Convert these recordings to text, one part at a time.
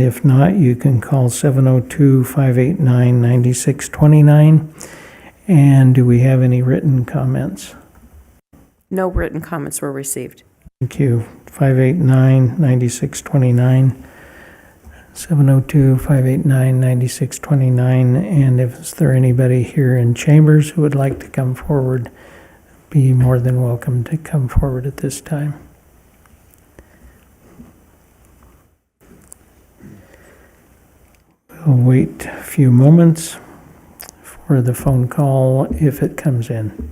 if not, you can call 702-589-9629. And do we have any written comments? No written comments were received. Thank you. 589-9629. 702-589-9629. And is there anybody here in chambers who would like to come forward, be more than welcome to come forward at this time. We'll wait a few moments for the phone call if it comes in.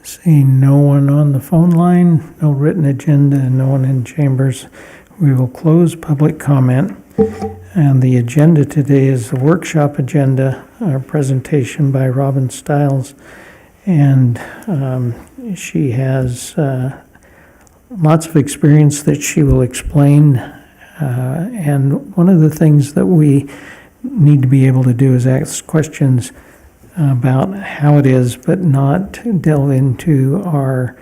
Seeing no one on the phone line, no written agenda, and no one in chambers, we will close public comment. And the agenda today is the workshop agenda, our presentation by Robin Stiles. And she has lots of experience that she will explain. And one of the things that we need to be able to do is ask questions about how it is, but not delve into our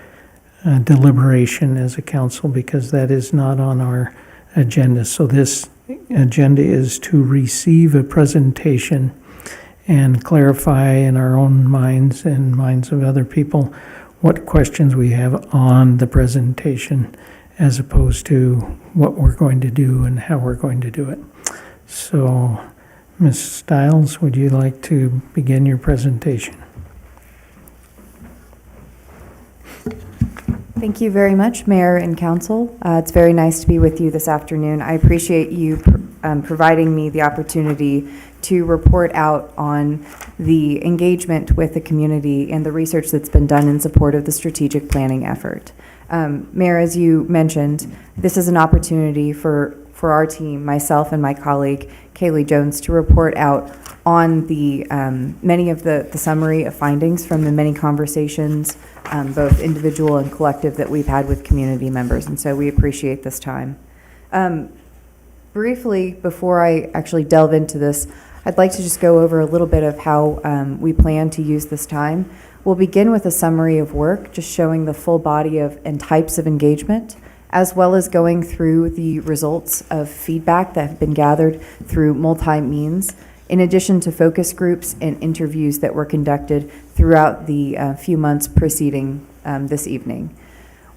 deliberation as a council, because that is not on our agenda. So this agenda is to receive a presentation and clarify in our own minds and minds of other people what questions we have on the presentation, as opposed to what we're going to do and how we're going to do it. So, Ms. Stiles, would you like to begin your presentation? Thank you very much, Mayor and Council. It's very nice to be with you this afternoon. I appreciate you providing me the opportunity to report out on the engagement with the community and the research that's been done in support of the strategic planning effort. Mayor, as you mentioned, this is an opportunity for our team, myself and my colleague, Kaylee Jones, to report out on the many of the summary of findings from the many conversations, both individual and collective, that we've had with community members. And so we appreciate this time. Briefly, before I actually delve into this, I'd like to just go over a little bit of how we plan to use this time. We'll begin with a summary of work, just showing the full body of and types of engagement, as well as going through the results of feedback that have been gathered through multi-means, in addition to focus groups and interviews that were conducted throughout the few months preceding this evening.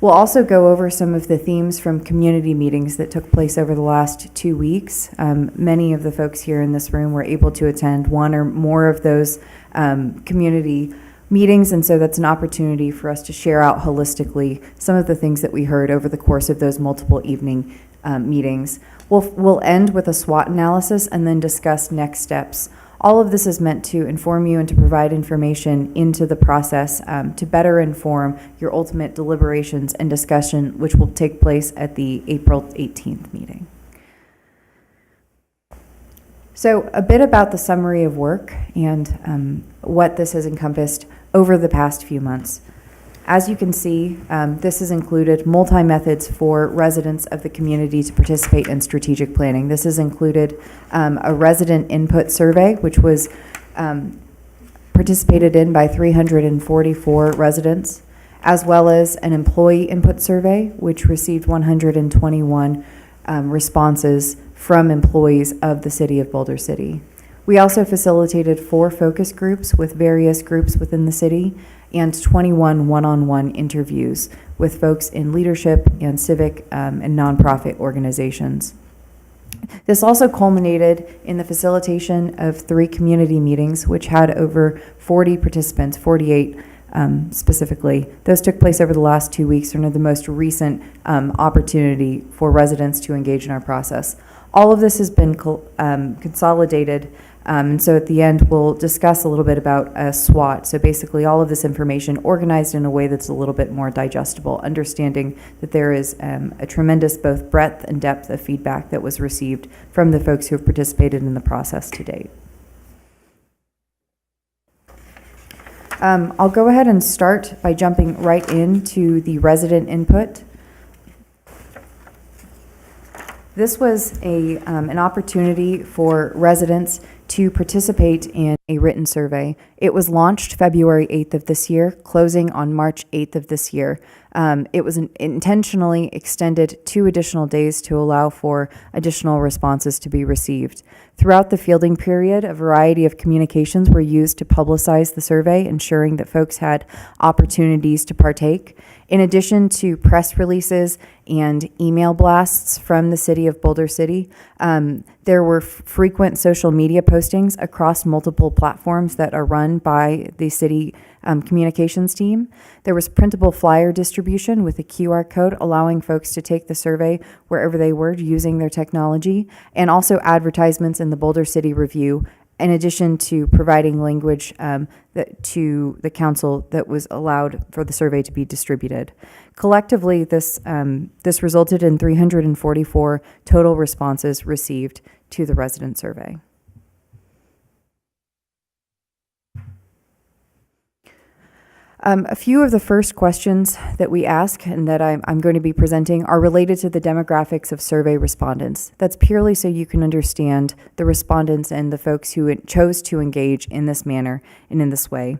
We'll also go over some of the themes from community meetings that took place over the last 2 weeks. Many of the folks here in this room were able to attend one or more of those community meetings, and so that's an opportunity for us to share out holistically some of the things that we heard over the course of those multiple evening meetings. We'll end with a SWOT analysis and then discuss next steps. All of this is meant to inform you and to provide information into the process to better inform your ultimate deliberations and discussion, which will take place at the April 18th meeting. So a bit about the summary of work and what this has encompassed over the past few months. As you can see, this has included multi-methods for residents of the community to participate in strategic planning. This has included a resident input survey, which was participated in by 344 residents, as well as an employee input survey, which received 121 responses from employees of the City of Boulder City. We also facilitated 4 focus groups with various groups within the city and 21 one-on-one interviews with folks in leadership and civic and nonprofit organizations. This also culminated in the facilitation of 3 community meetings, which had over 40 participants, 48 specifically. Those took place over the last 2 weeks and are the most recent opportunity for residents to engage in our process. All of this has been consolidated, and so at the end, we'll discuss a little bit about a SWOT. So basically, all of this information organized in a way that's a little bit more digestible, understanding that there is a tremendous both breadth and depth of feedback that was received from the folks who have participated in the process to date. I'll go ahead and start by jumping right into the resident input. This was an opportunity for residents to participate in a written survey. It was launched February 8th of this year, closing on March 8th of this year. It was intentionally extended 2 additional days to allow for additional responses to be received. Throughout the fielding period, a variety of communications were used to publicize the survey, ensuring that folks had opportunities to partake. In addition to press releases and email blasts from the city of Boulder City, there were frequent social media postings across multiple platforms that are run by the city communications team. There was printable flyer distribution with a QR code allowing folks to take the survey wherever they were using their technology, and also advertisements in the Boulder City Review, in addition to providing language to the council that was allowed for the survey to be distributed. Collectively, this resulted in 344 total responses received to the resident survey. A few of the first questions that we ask and that I'm going to be presenting are related to the demographics of survey respondents. That's purely so you can understand the respondents and the folks who chose to engage in this manner and in this way.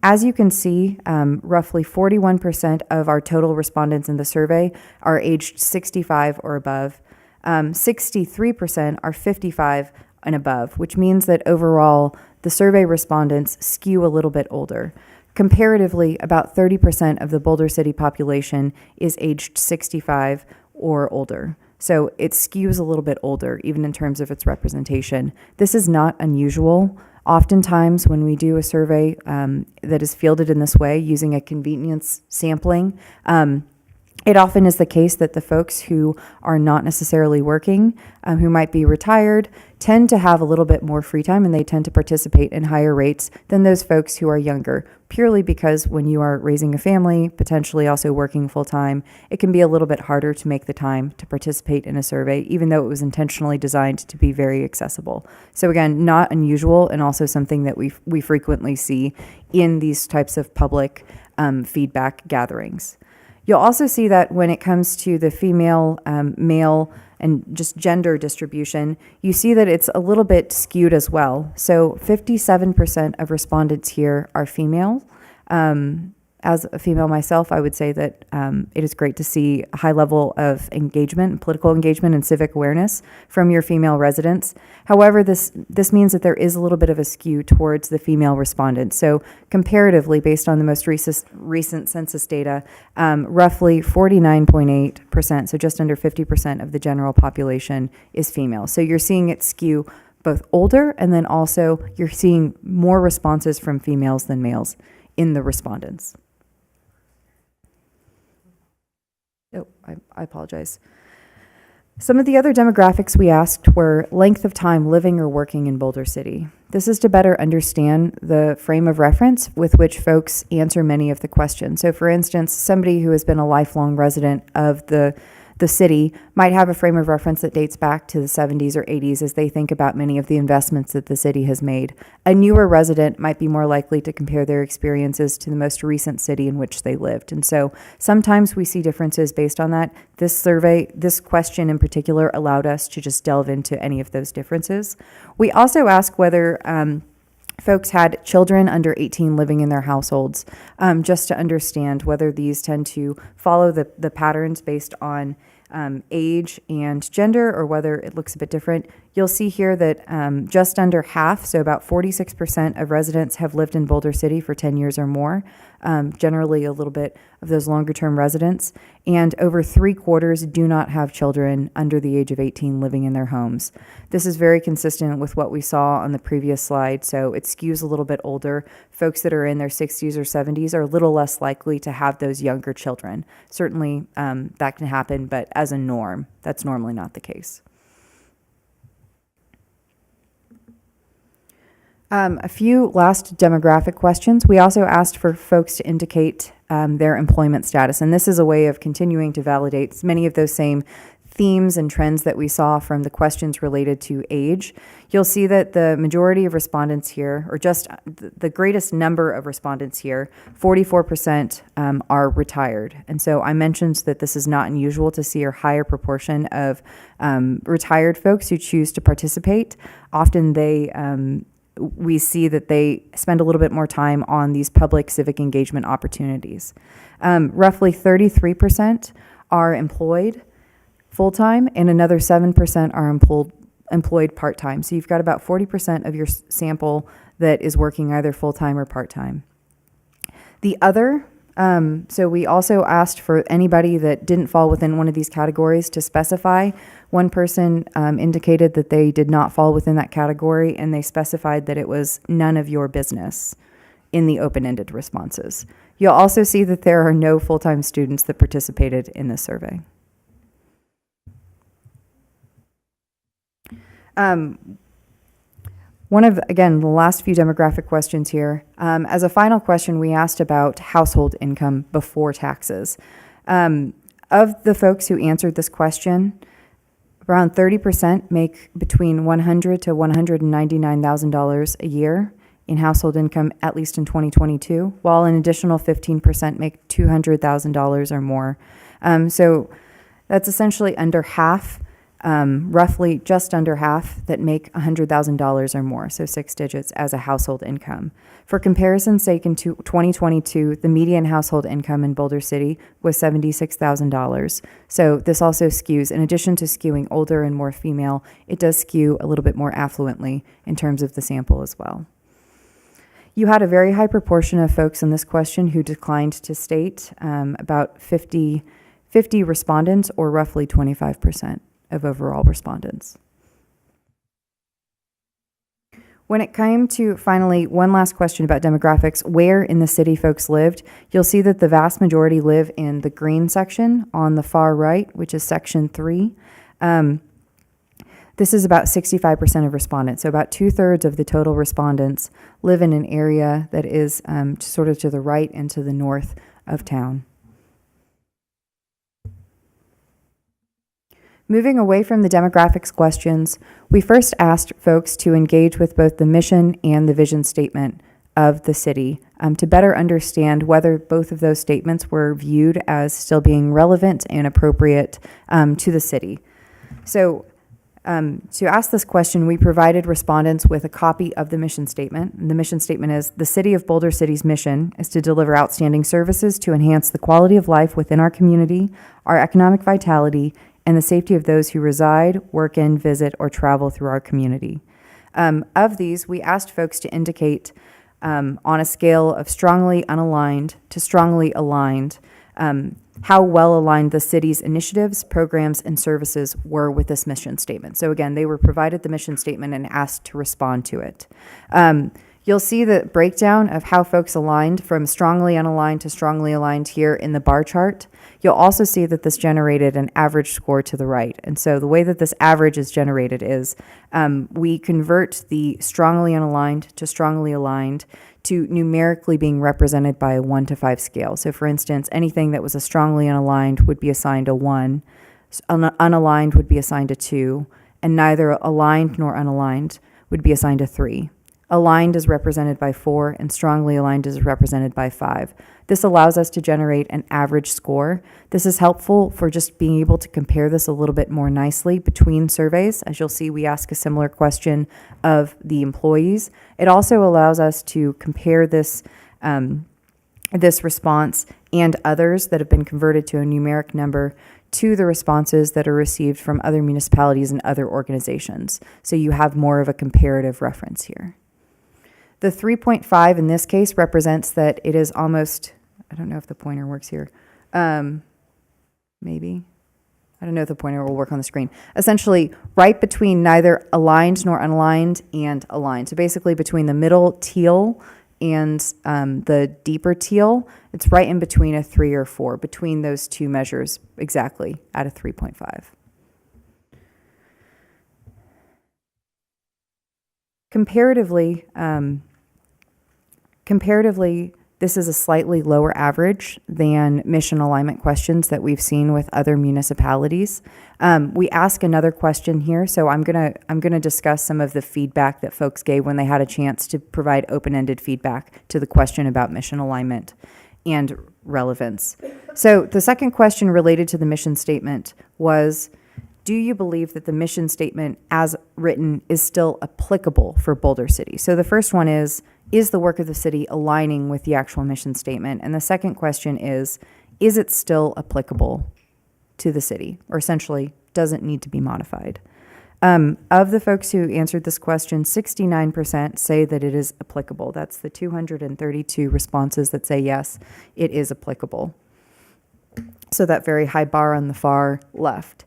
As you can see, roughly 41% of our total respondents in the survey are aged 65 or above. 63% are 55 and above, which means that overall the survey respondents skew a little bit older. Comparatively, about 30% of the Boulder City population is aged 65 or older. So it skews a little bit older, even in terms of its representation. This is not unusual. Oftentimes, when we do a survey that is fielded in this way, using a convenience sampling, it often is the case that the folks who are not necessarily working, who might be retired, tend to have a little bit more free time, and they tend to participate in higher rates than those folks who are younger, purely because when you are raising a family, potentially also working full time, it can be a little bit harder to make the time to participate in a survey, even though it was intentionally designed to be very accessible. So again, not unusual, and also something that we frequently see in these types of public feedback gatherings. You'll also see that when it comes to the female, male, and just gender distribution, you see that it's a little bit skewed as well. So 57% of respondents here are female. As a female myself, I would say that it is great to see a high level of engagement, political engagement, and civic awareness from your female residents. However, this means that there is a little bit of a skew towards the female respondents. So comparatively, based on the most recent census data, roughly 49.8%, so just under 50% of the general population is female. So you're seeing it skew both older, and then also you're seeing more responses from females than males in the respondents. Oh, I apologize. Some of the other demographics we asked were length of time living or working in Boulder City. This is to better understand the frame of reference with which folks answer many of the questions. So for instance, somebody who has been a lifelong resident of the city might have a frame of reference that dates back to the 70s or 80s as they think about many of the investments that the city has made. A newer resident might be more likely to compare their experiences to the most recent city in which they lived. And so sometimes we see differences based on that. This survey, this question in particular, allowed us to just delve into any of those differences. We also ask whether folks had children under 18 living in their households, just to understand whether these tend to follow the patterns based on age and gender, or whether it looks a bit different. You'll see here that just under half, so about 46% of residents have lived in Boulder City for 10 years or more, generally a little bit of those longer-term residents, and over 3/4 do not have children under the age of 18 living in their homes. This is very consistent with what we saw on the previous slide, so it skews a little bit older. Folks that are in their 60s or 70s are a little less likely to have those younger children. Certainly that can happen, but as a norm, that's normally not the case. A few last demographic questions. We also asked for folks to indicate their employment status, and this is a way of continuing to validate many of those same themes and trends that we saw from the questions related to age. You'll see that the majority of respondents here, or just the greatest number of respondents here, 44% are retired. And so I mentioned that this is not unusual to see a higher proportion of retired folks who choose to participate. Often we see that they spend a little bit more time on these public civic engagement opportunities. Roughly 33% are employed full-time, and another 7% are employed part-time. So you've got about 40% of your sample that is working either full-time or part-time. The other, so we also asked for anybody that didn't fall within one of these categories to specify. One person indicated that they did not fall within that category, and they specified that it was none of your business in the open-ended responses. You'll also see that there are no full-time students that participated in this survey. One of, again, the last few demographic questions here. As a final question, we asked about household income before taxes. Of the folks who answered this question, around 30% make between $100,000 to $199,000 a year in household income, at least in 2022, while an additional 15% make $200,000 or more. So that's essentially under half. Roughly just under half that make $100,000 or more, so 6 digits as a household income. For comparison's sake, in 2022, the median household income in Boulder City was $76,000. So this also skews, in addition to skewing older and more female, it does skew a little bit more affluently in terms of the sample as well. You had a very high proportion of folks in this question who declined to state, about 50 respondents, or roughly 25% of overall respondents. When it came to, finally, one last question about demographics, where in the city folks lived, you'll see that the vast majority live in the green section on the far right, which is section 3. This is about 65% of respondents, so about 2/3 of the total respondents live in an area that is sort of to the right and to the north of town. Moving away from the demographics questions, we first asked folks to engage with both the mission and the vision statement of the city to better understand whether both of those statements were viewed as still being relevant and appropriate to the city. So to ask this question, we provided respondents with a copy of the mission statement. And the mission statement is, the City of Boulder City's mission is to deliver outstanding services to enhance the quality of life within our community, our economic vitality, and the safety of those who reside, work in, visit, or travel through our community. Of these, we asked folks to indicate on a scale of strongly unaligned to strongly aligned how well aligned the city's initiatives, programs, and services were with this mission statement. So again, they were provided the mission statement and asked to respond to it. You'll see the breakdown of how folks aligned from strongly unaligned to strongly aligned here in the bar chart. You'll also see that this generated an average score to the right. And so the way that this average is generated is we convert the strongly unaligned to strongly aligned to numerically being represented by a 1 to 5 scale. So for instance, anything that was a strongly unaligned would be assigned a 1, unaligned would be assigned a 2, and neither aligned nor unaligned would be assigned a 3. Aligned is represented by 4, and strongly aligned is represented by 5. This allows us to generate an average score. This is helpful for just being able to compare this a little bit more nicely between surveys. As you'll see, we ask a similar question of the employees. It also allows us to compare this, this response and others that have been converted to a numeric number to the responses that are received from other municipalities and other organizations. So you have more of a comparative reference here. The 3.5 in this case represents that it is almost, I don't know if the pointer works here. Maybe. I don't know if the pointer will work on the screen. Essentially, right between neither aligned nor unaligned and aligned. So basically between the middle teal and the deeper teal, it's right in between a 3 or 4, between those two measures exactly at a 3.5. Comparatively, this is a slightly lower average than mission alignment questions that we've seen with other municipalities. We ask another question here, so I'm gonna discuss some of the feedback that folks gave when they had a chance to provide open-ended feedback to the question about mission alignment and relevance. So the second question related to the mission statement was, do you believe that the mission statement as written is still applicable for Boulder City? So the first one is the work of the city aligning with the actual mission statement? And the second question is it still applicable to the city, or essentially doesn't need to be modified? Of the folks who answered this question, 69% say that it is applicable. That's the 232 responses that say yes, it is applicable. So that very high bar on the far left.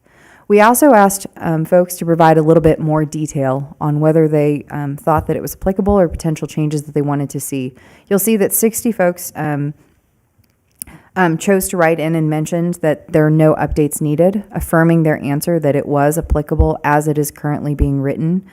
We also asked folks to provide a little bit more detail on whether they thought that it was applicable or potential changes that they wanted to see. You'll see that 60 folks chose to write in and mentioned that there are no updates needed, affirming their answer that it was applicable as it is currently being written.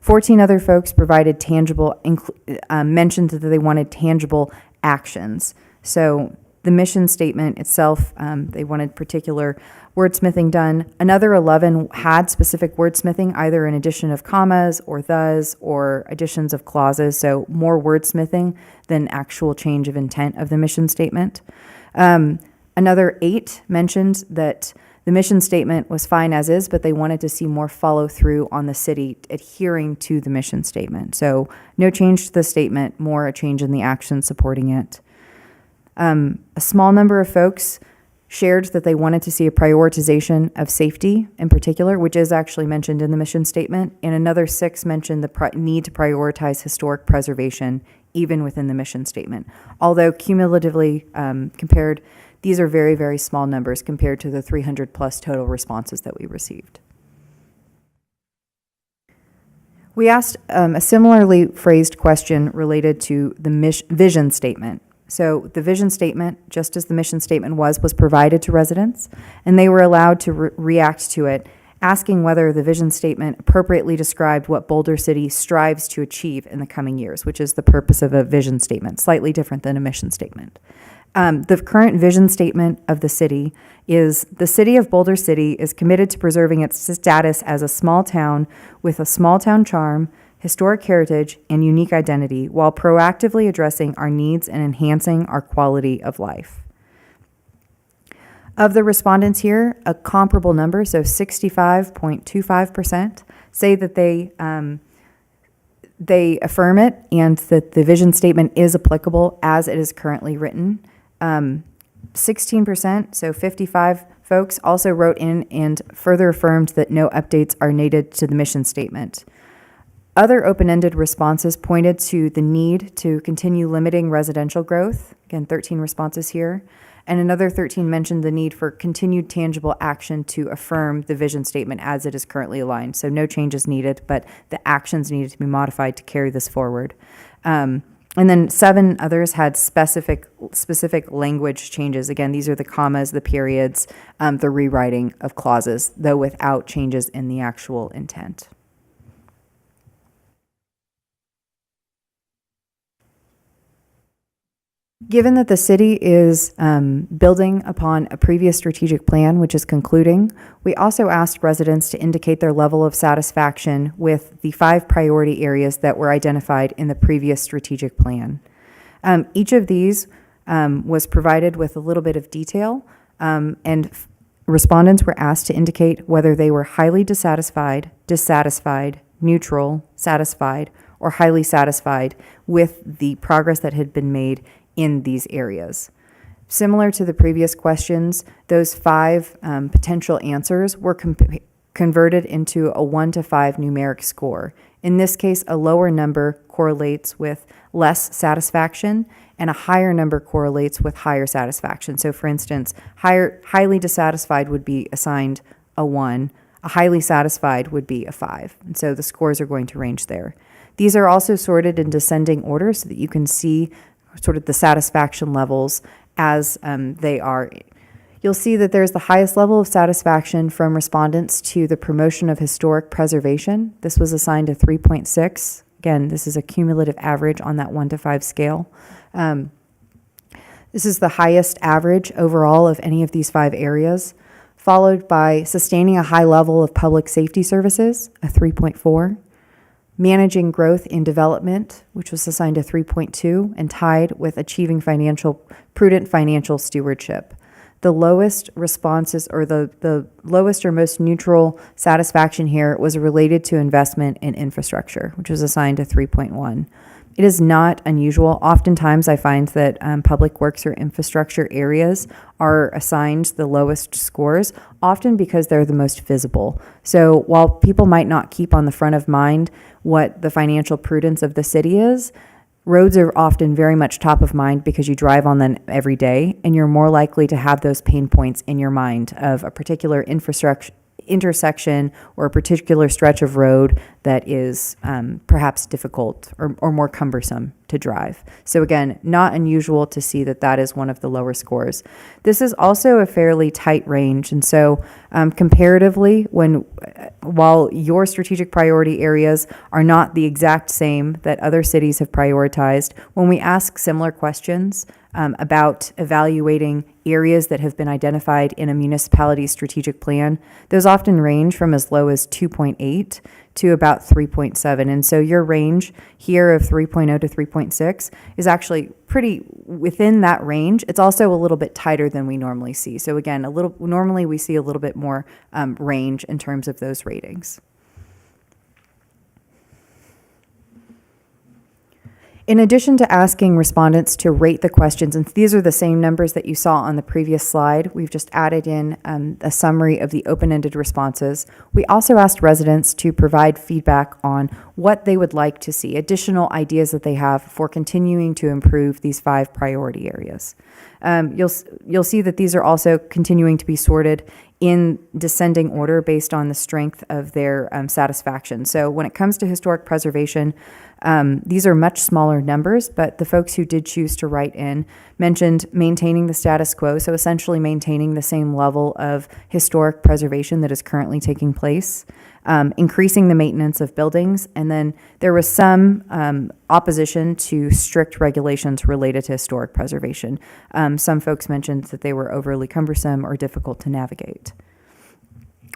14 other folks provided mentioned that they wanted tangible actions. So the mission statement itself, they wanted particular wordsmithing done. Another 11 had specific wordsmithing, either an addition of commas or thes or additions of clauses, so more wordsmithing than actual change of intent of the mission statement. Another 8 mentioned that the mission statement was fine as is, but they wanted to see more follow through on the city adhering to the mission statement. So no change to the statement, more a change in the action supporting it. A small number of folks shared that they wanted to see a prioritization of safety in particular, which is actually mentioned in the mission statement. And another 6 mentioned the need to prioritize historic preservation even within the mission statement. Although cumulatively compared, these are very, very small numbers compared to the 300 plus total responses that we received. We asked a similarly phrased question related to the vision statement. So the vision statement, just as the mission statement was provided to residents, and they were allowed to react to it, asking whether the vision statement appropriately described what Boulder City strives to achieve in the coming years, which is the purpose of a vision statement, slightly different than a mission statement. The current vision statement of the city is, the city of Boulder City is committed to preserving its status as a small town with a small town charm, historic heritage, and unique identity, while proactively addressing our needs and enhancing our quality of life. Of the respondents here, a comparable number, so 65.25%, say that they affirm it and that the vision statement is applicable as it is currently written. 16%, so 55 folks, also wrote in and further affirmed that no updates are needed to the mission statement. Other open-ended responses pointed to the need to continue limiting residential growth. Again, 13 responses here. And another 13 mentioned the need for continued tangible action to affirm the vision statement as it is currently aligned. So no changes needed, but the actions needed to be modified to carry this forward. And then 7 others had specific language changes. Again, these are the commas, the periods, the rewriting of clauses, though without changes in the actual intent. Given that the city is building upon a previous strategic plan, which is concluding, we also asked residents to indicate their level of satisfaction with the 5 priority areas that were identified in the previous strategic plan. Each of these was provided with a little bit of detail, and respondents were asked to indicate whether they were highly dissatisfied, dissatisfied, neutral, satisfied, or highly satisfied with the progress that had been made in these areas. Similar to the previous questions, those 5 potential answers were converted into a 1 to 5 numeric score. In this case, a lower number correlates with less satisfaction, and a higher number correlates with higher satisfaction. So for instance, highly dissatisfied would be assigned a 1, a highly satisfied would be a 5. And so the scores are going to range there. These are also sorted in descending order so that you can see sort of the satisfaction levels as they are. You'll see that there's the highest level of satisfaction from respondents to the promotion of historic preservation. This was assigned a 3.6. Again, this is a cumulative average on that 1 to 5 scale. This is the highest average overall of any of these 5 areas, followed by sustaining a high level of public safety services, a 3.4, managing growth in development, which was assigned a 3.2, and tied with achieving prudent financial stewardship. The lowest responses, or the lowest or most neutral satisfaction here, was related to investment in infrastructure, which was assigned a 3.1. It is not unusual. Oftentimes I find that public works or infrastructure areas are assigned the lowest scores, often because they're the most visible. So while people might not keep on the front of mind what the financial prudence of the city is, roads are often very much top of mind because you drive on them every day, and you're more likely to have those pain points in your mind of a particular intersection or a particular stretch of road that is perhaps difficult or more cumbersome to drive. So again, not unusual to see that that is one of the lower scores. This is also a fairly tight range, and so comparatively, while your strategic priority areas are not the exact same that other cities have prioritized, when we ask similar questions about evaluating areas that have been identified in a municipality's strategic plan, those often range from as low as 2.8 to about 3.7. And so your range here of 3.0 to 3.6 is actually pretty within that range. It's also a little bit tighter than we normally see. So again, normally we see a little bit more range in terms of those ratings. In addition to asking respondents to rate the questions, and these are the same numbers that you saw on the previous slide, we've just added in a summary of the open-ended responses. We also asked residents to provide feedback on what they would like to see, additional ideas that they have for continuing to improve these 5 priority areas. You'll see that these are also continuing to be sorted in descending order based on the strength of their satisfaction. So when it comes to historic preservation, these are much smaller numbers, but the folks who did choose to write in mentioned maintaining the status quo, so essentially maintaining the same level of historic preservation that is currently taking place, increasing the maintenance of buildings, and then there was some opposition to strict regulations related to historic preservation. Some folks mentioned that they were overly cumbersome or difficult to navigate.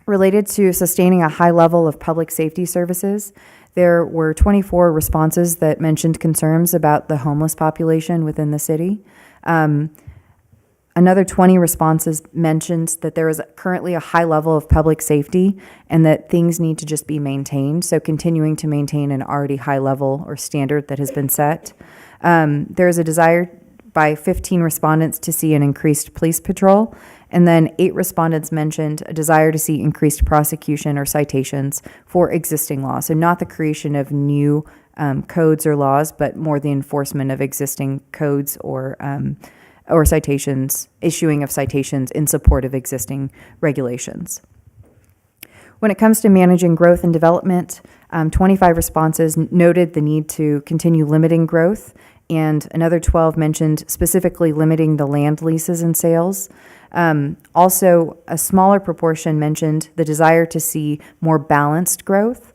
Related to sustaining a high level of public safety services, there were 24 responses that mentioned concerns about the homeless population within the city. Another 20 responses mentioned that there is currently a high level of public safety and that things need to just be maintained, so continuing to maintain an already high level or standard that has been set. There is a desire by 15 respondents to see an increased police patrol, and then 8 respondents mentioned a desire to see increased prosecution or citations for existing laws. So not the creation of new codes or laws, but more the enforcement of existing codes or citations, issuing of citations in support of existing regulations. When it comes to managing growth and development, 25 responses noted the need to continue limiting growth, and another 12 mentioned specifically limiting the land leases and sales. Also, a smaller proportion mentioned the desire to see more balanced growth,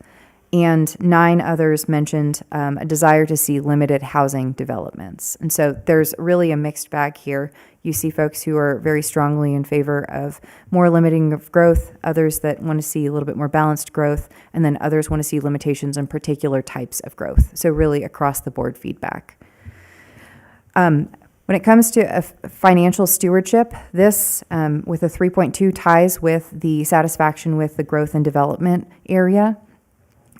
and 9 others mentioned a desire to see limited housing developments. And so there's really a mixed bag here. You see folks who are very strongly in favor of more limiting of growth, others that want to see a little bit more balanced growth, and then others want to see limitations on particular types of growth. So really across the board feedback. When it comes to financial stewardship, this with a 3.2 ties with the satisfaction with the growth and development area.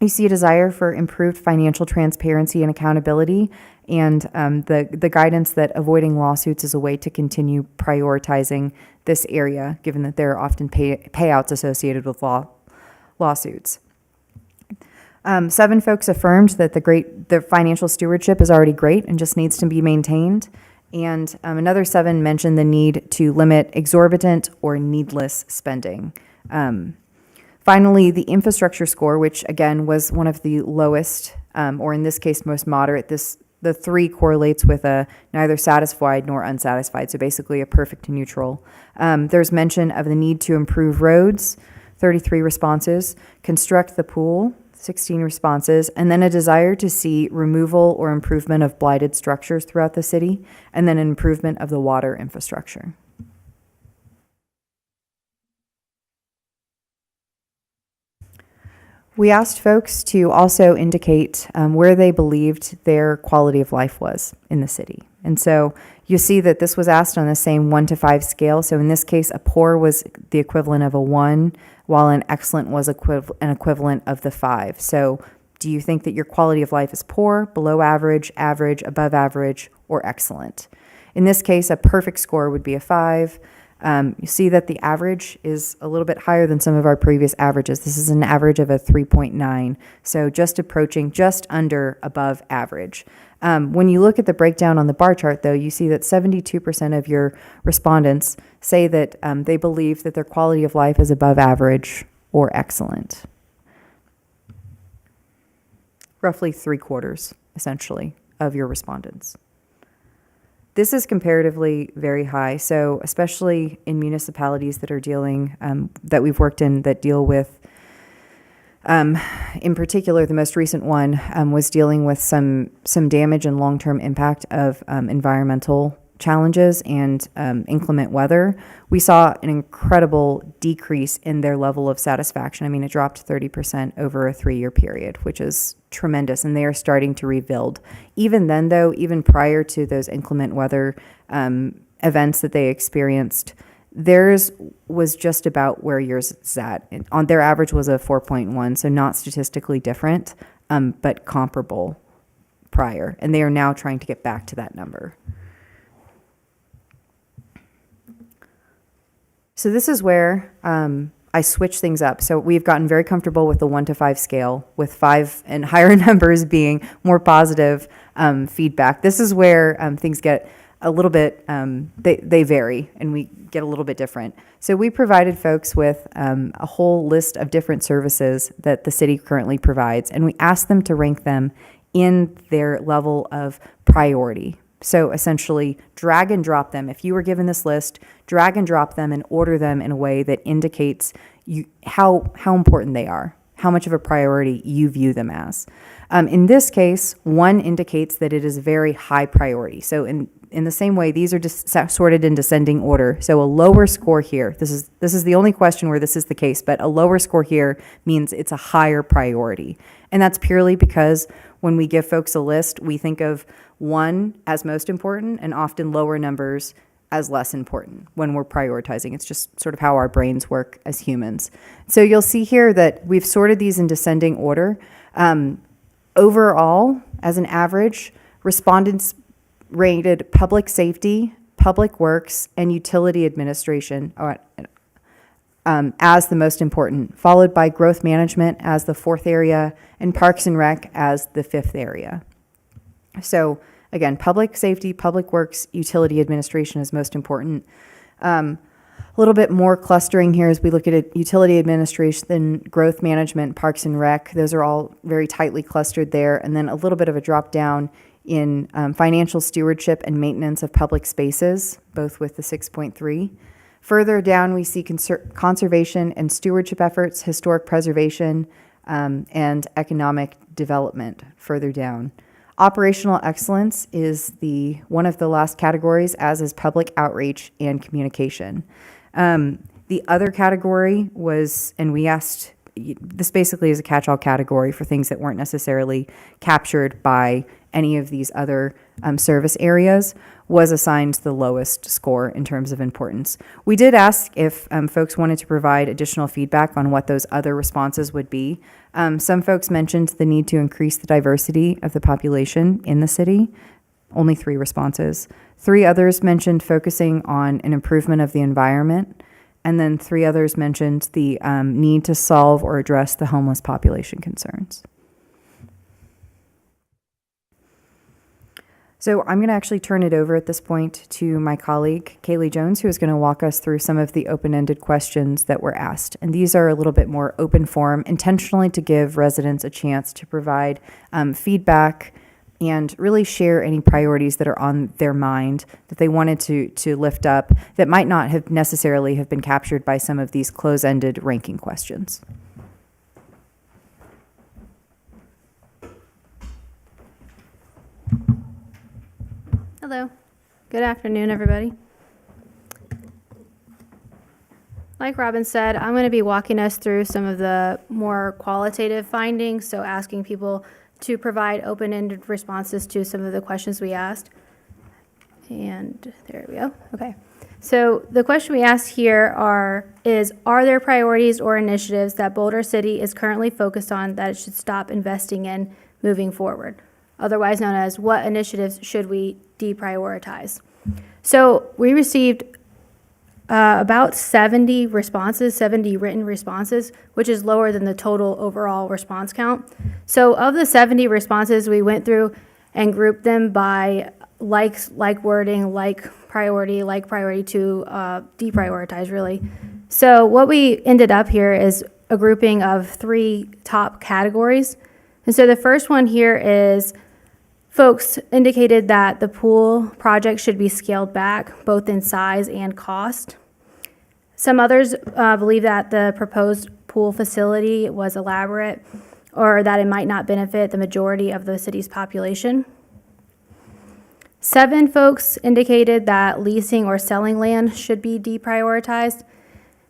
You see a desire for improved financial transparency and accountability, and the guidance that avoiding lawsuits is a way to continue prioritizing this area, given that there are often payouts associated with lawsuits. 7 folks affirmed that the financial stewardship is already great and just needs to be maintained. And another 7 mentioned the need to limit exorbitant or needless spending. Finally, the infrastructure score, which again was one of the lowest, or in this case most moderate, the 3 correlates with a neither satisfied nor unsatisfied, so basically a perfect neutral. There's mention of the need to improve roads, 33 responses, construct the pool, 16 responses, and then a desire to see removal or improvement of blighted structures throughout the city, and then an improvement of the water infrastructure. We asked folks to also indicate where they believed their quality of life was in the city. And so you see that this was asked on the same 1 to 5 scale. So in this case, a poor was the equivalent of a 1, while an excellent was an equivalent of the 5. So do you think that your quality of life is poor, below average, average, above average, or excellent? In this case, a perfect score would be a 5. You see that the average is a little bit higher than some of our previous averages. This is an average of a 3.9, so just approaching just under above average. When you look at the breakdown on the bar chart, though, you see that 72% of your respondents say that they believe that their quality of life is above average or excellent. Roughly 3/4, essentially, of your respondents. This is comparatively very high, so especially in municipalities that are dealing, that we've worked in that deal with, in particular, the most recent one was dealing with some damage and long-term impact of environmental challenges and inclement weather. We saw an incredible decrease in their level of satisfaction. I mean, it dropped 30% over a 3-year period, which is tremendous, and they are starting to rebuild. Even then, though, even prior to those inclement weather events that they experienced, theirs was just about where yours is at. On their average was a 4.1, so not statistically different, but comparable prior, and they are now trying to get back to that number. So this is where I switch things up. So we've gotten very comfortable with the 1 to 5 scale, with 5 and higher numbers being more positive feedback. This is where things get a little bit, they vary, and we get a little bit different. So we provided folks with a whole list of different services that the city currently provides, and we asked them to rank them in their level of priority. So essentially, drag and drop them. If you were given this list, drag and drop them and order them in a way that indicates how important they are, how much of a priority you view them as. In this case, 1 indicates that it is very high priority. So in the same way, these are just sorted in descending order. So a lower score here, this is the only question where this is the case, but a lower score here means it's a higher priority. And that's purely because when we give folks a list, we think of 1 as most important and often lower numbers as less important when we're prioritizing. It's just sort of how our brains work as humans. So you'll see here that we've sorted these in descending order. Overall, as an average, respondents rated public safety, public works, and utility administration as the most important, followed by growth management as the 4th area and parks and rec as the 5th area. So again, public safety, public works, utility administration is most important. A little bit more clustering here as we look at it, utility administration, growth management, parks and rec. Those are all very tightly clustered there. And then a little bit of a drop down in financial stewardship and maintenance of public spaces, both with the 6.3. Further down, we see conservation and stewardship efforts, historic preservation, and economic development further down. Operational excellence is one of the last categories, as is public outreach and communication. The other category was, and we asked, this basically is a catch-all category for things that weren't necessarily captured by any of these other service areas, was assigned the lowest score in terms of importance. We did ask if folks wanted to provide additional feedback on what those other responses would be. Some folks mentioned the need to increase the diversity of the population in the city. Only 3 responses. 3 others mentioned focusing on an improvement of the environment. And then 3 others mentioned the need to solve or address the homeless population concerns. So I'm going to actually turn it over at this point to my colleague, Kaylee Jones, who is going to walk us through some of the open-ended questions that were asked. And these are a little bit more open form, intentionally to give residents a chance to provide feedback and really share any priorities that are on their mind that they wanted to lift up that might not have necessarily have been captured by some of these close-ended ranking questions. Hello. Good afternoon, everybody. Like Robin said, I'm going to be walking us through some of the more qualitative findings, so asking people to provide open-ended responses to some of the questions we asked. And there we go. Okay. So the question we asked here are there priorities or initiatives that Boulder City is currently focused on that it should stop investing in moving forward? Otherwise known as, what initiatives should we deprioritize? So we received about 70 responses, 70 written responses, which is lower than the total overall response count. So of the 70 responses, we went through and grouped them by like wording, like priority to deprioritize, really. So what we ended up here is a grouping of 3 top categories. And so the first one here is folks indicated that the pool project should be scaled back, both in size and cost. Some others believe that the proposed pool facility was elaborate or that it might not benefit the majority of the city's population. 7 folks indicated that leasing or selling land should be deprioritized.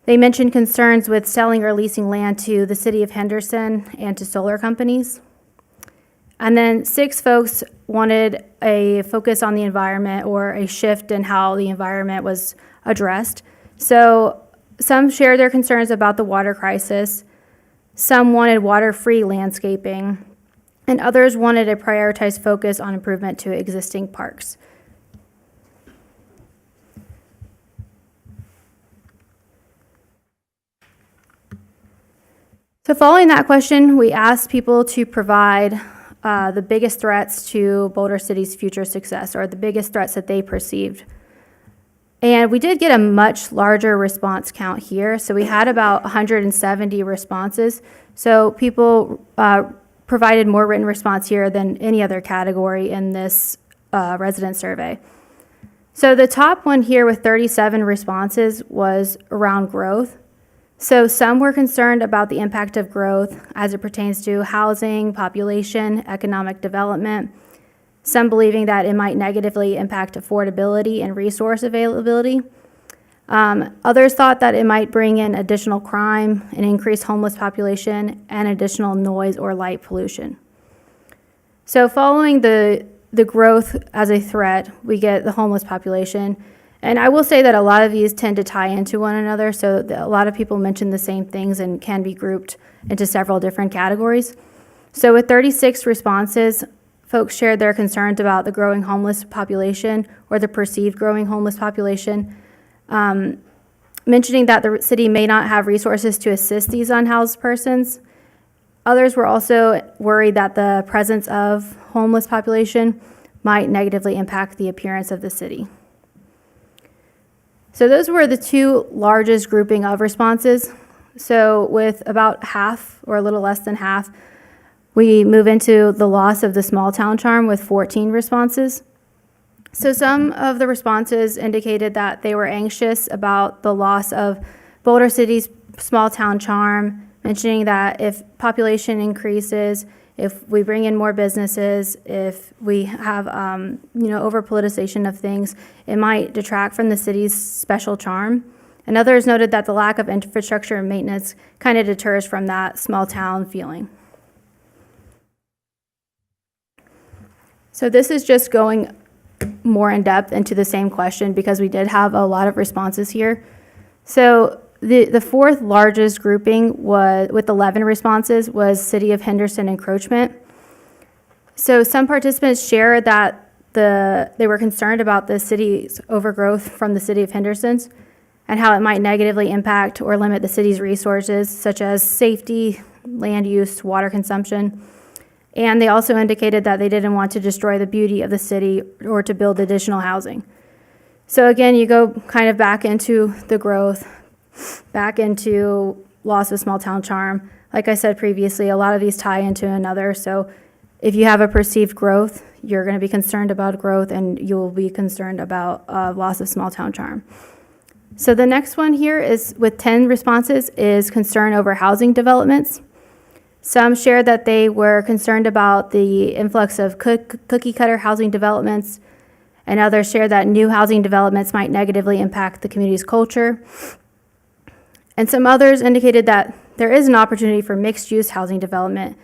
They mentioned concerns with selling or leasing land to the city of Henderson and to solar companies. And then 6 folks wanted a focus on the environment or a shift in how the environment was addressed. So some shared their concerns about the water crisis. Some wanted water-free landscaping, and others wanted a prioritized focus on improvement to existing parks. So following that question, we asked people to provide the biggest threats to Boulder City's future success, or the biggest threats that they perceived. And we did get a much larger response count here. So we had about 170 responses. So people provided more written response here than any other category in this resident survey. So the top one here with 37 responses was around growth. So some were concerned about the impact of growth as it pertains to housing, population, economic development. Some believing that it might negatively impact affordability and resource availability. Others thought that it might bring in additional crime, an increased homeless population, and additional noise or light pollution. So following the growth as a threat, we get the homeless population. And I will say that a lot of these tend to tie into one another, so a lot of people mention the same things and can be grouped into several different categories. So with 36 responses, folks shared their concerns about the growing homeless population or the perceived growing homeless population, mentioning that the city may not have resources to assist these unhoused persons. Others were also worried that the presence of homeless population might negatively impact the appearance of the city. So those were the 2 largest grouping of responses. So with about half or a little less than half, we move into the loss of the small town charm with 14 responses. So some of the responses indicated that they were anxious about the loss of Boulder City's small town charm, mentioning that if population increases, if we bring in more businesses, if we have over politicization of things, it might detract from the city's special charm. And others noted that the lack of infrastructure and maintenance kind of deters from that small town feeling. So this is just going more in depth into the same question because we did have a lot of responses here. So the 4th largest grouping was, with 11 responses, was City of Henderson encroachment. So some participants shared that they were concerned about the city's overgrowth from the City of Henderson's and how it might negatively impact or limit the city's resources such as safety, land use, water consumption. And they also indicated that they didn't want to destroy the beauty of the city or to build additional housing. So again, you go kind of back into the growth, back into loss of small town charm. Like I said previously, a lot of these tie into another. So if you have a perceived growth, you're going to be concerned about growth and you will be concerned about loss of small town charm. So the next one here is with 10 responses is concern over housing developments. Some shared that they were concerned about the influx of cookie cutter housing developments and others shared that new housing developments might negatively impact the community's culture. And some others indicated that there is an opportunity for mixed-use housing development,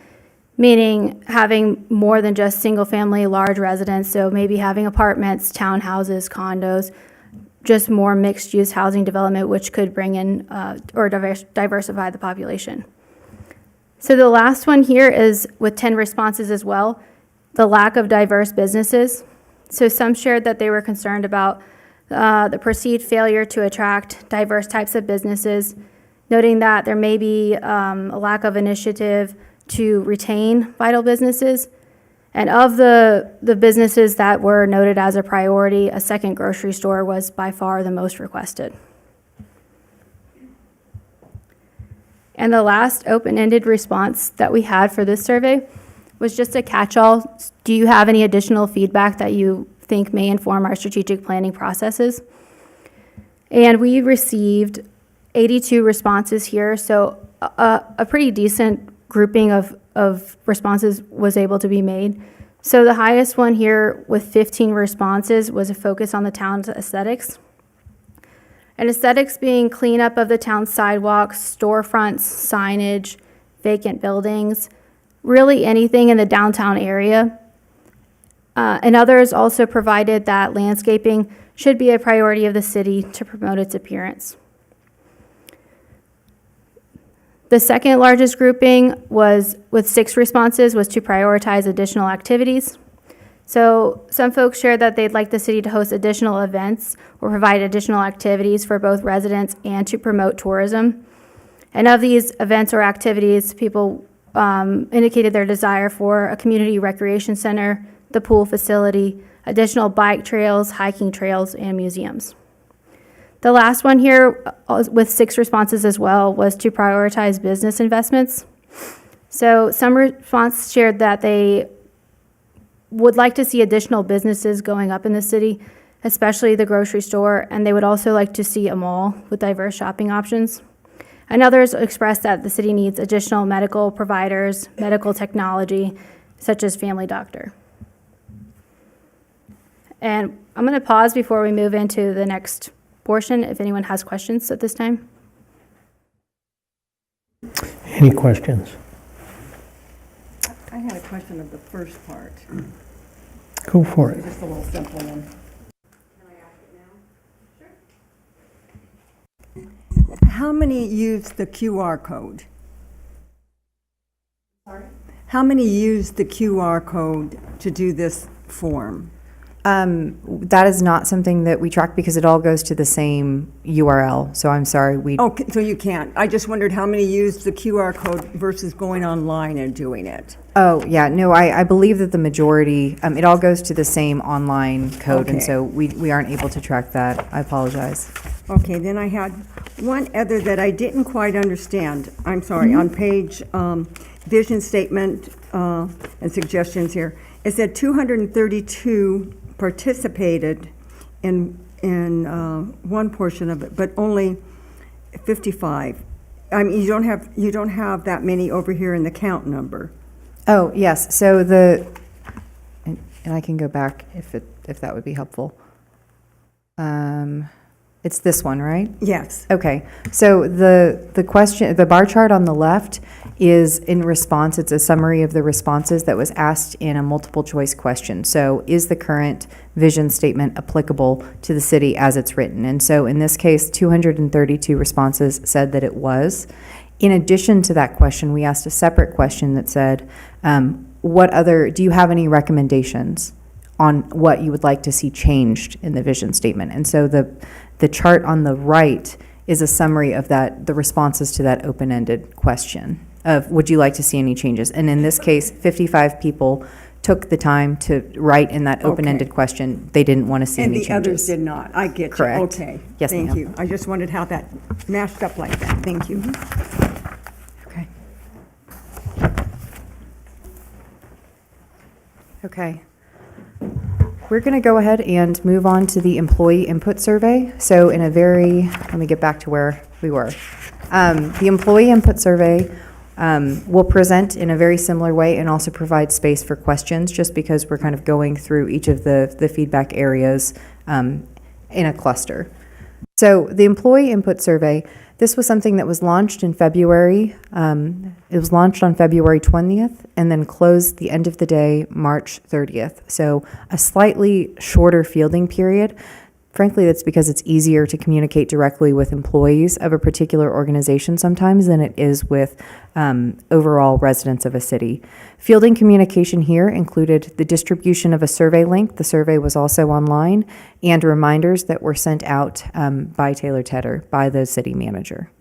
meaning having more than just single-family large residents, so maybe having apartments, townhouses, condos, just more mixed-use housing development, which could bring in or diversify the population. So the last one here is with 10 responses as well, the lack of diverse businesses. So some shared that they were concerned about the perceived failure to attract diverse types of businesses, noting that there may be a lack of initiative to retain vital businesses. And of the businesses that were noted as a priority, a second grocery store was by far the most requested. And the last open-ended response that we had for this survey was just a catch-all. Do you have any additional feedback that you think may inform our strategic planning processes? And we received 82 responses here, so a pretty decent grouping of responses was able to be made. So the highest one here with 15 responses was a focus on the town's aesthetics. And aesthetics being cleanup of the town's sidewalks, storefronts, signage, vacant buildings, really anything in the downtown area. And others also provided that landscaping should be a priority of the city to promote its appearance. The second largest grouping was, with 6 responses, was to prioritize additional activities. So some folks shared that they'd like the city to host additional events or provide additional activities for both residents and to promote tourism. And of these events or activities, people indicated their desire for a community recreation center, the pool facility, additional bike trails, hiking trails, and museums. The last one here, with 6 responses as well, was to prioritize business investments. So some response shared that they would like to see additional businesses going up in the city, especially the grocery store, and they would also like to see a mall with diverse shopping options. And others expressed that the city needs additional medical providers, medical technology, such as family doctor. And I'm going to pause before we move into the next portion, if anyone has questions at this time. Any questions? I had a question of the first part. Go for it. Just a little simple one. How many use the QR code? Sorry? How many use the QR code to do this form? That is not something that we track because it all goes to the same URL. So I'm sorry, Oh, so you can't. I just wondered how many use the QR code versus going online and doing it. Oh, yeah, no, I believe that the majority, it all goes to the same online code, and Okay. so we aren't able to track that. I apologize. Okay, then I had one other that I didn't quite understand. I'm sorry, on page vision statement and suggestions here, it said 232 participated in one portion of it, but only 55. I mean, you don't have that many over here in the count number. Oh, yes, so and I can go back if that would be helpful. It's this one, right? Yes. Okay, so the question, the bar chart on the left is in response, it's a summary of the responses that was asked in a multiple choice question. So is the current vision statement applicable to the city as it's written? And so in this case, 232 responses said that it was. In addition to that question, we asked a separate question that said, do you have any recommendations on what you would like to see changed in the vision statement? And so the chart on the right is a summary of the responses to that open-ended question of would you like to see any changes? And in this case, 55 people took the time to write in that open-ended question. They didn't want to see any And the changes. others did not. I get you. Correct. Okay. Yes, Thank ma'am. you. I just wondered how that mashed up like that. Thank you. Okay. Okay. We're going to go ahead and move on to the employee input survey. So let me get back to where we were. The employee input survey We'll present in a very similar way and also provide space for questions, just because we're kind of going through each of the feedback areas in a cluster. So the employee input survey, this was something that was launched in February. It was launched on February 20th and then closed the end of the day, March 30th. So a slightly shorter fielding period. Frankly, that's because it's easier to communicate directly with employees of a particular organization sometimes than it is with overall residents of a city. Fielding communication here included the distribution of a survey link. The survey was also online, and reminders that were sent out by Taylor Tedder, by the city manager.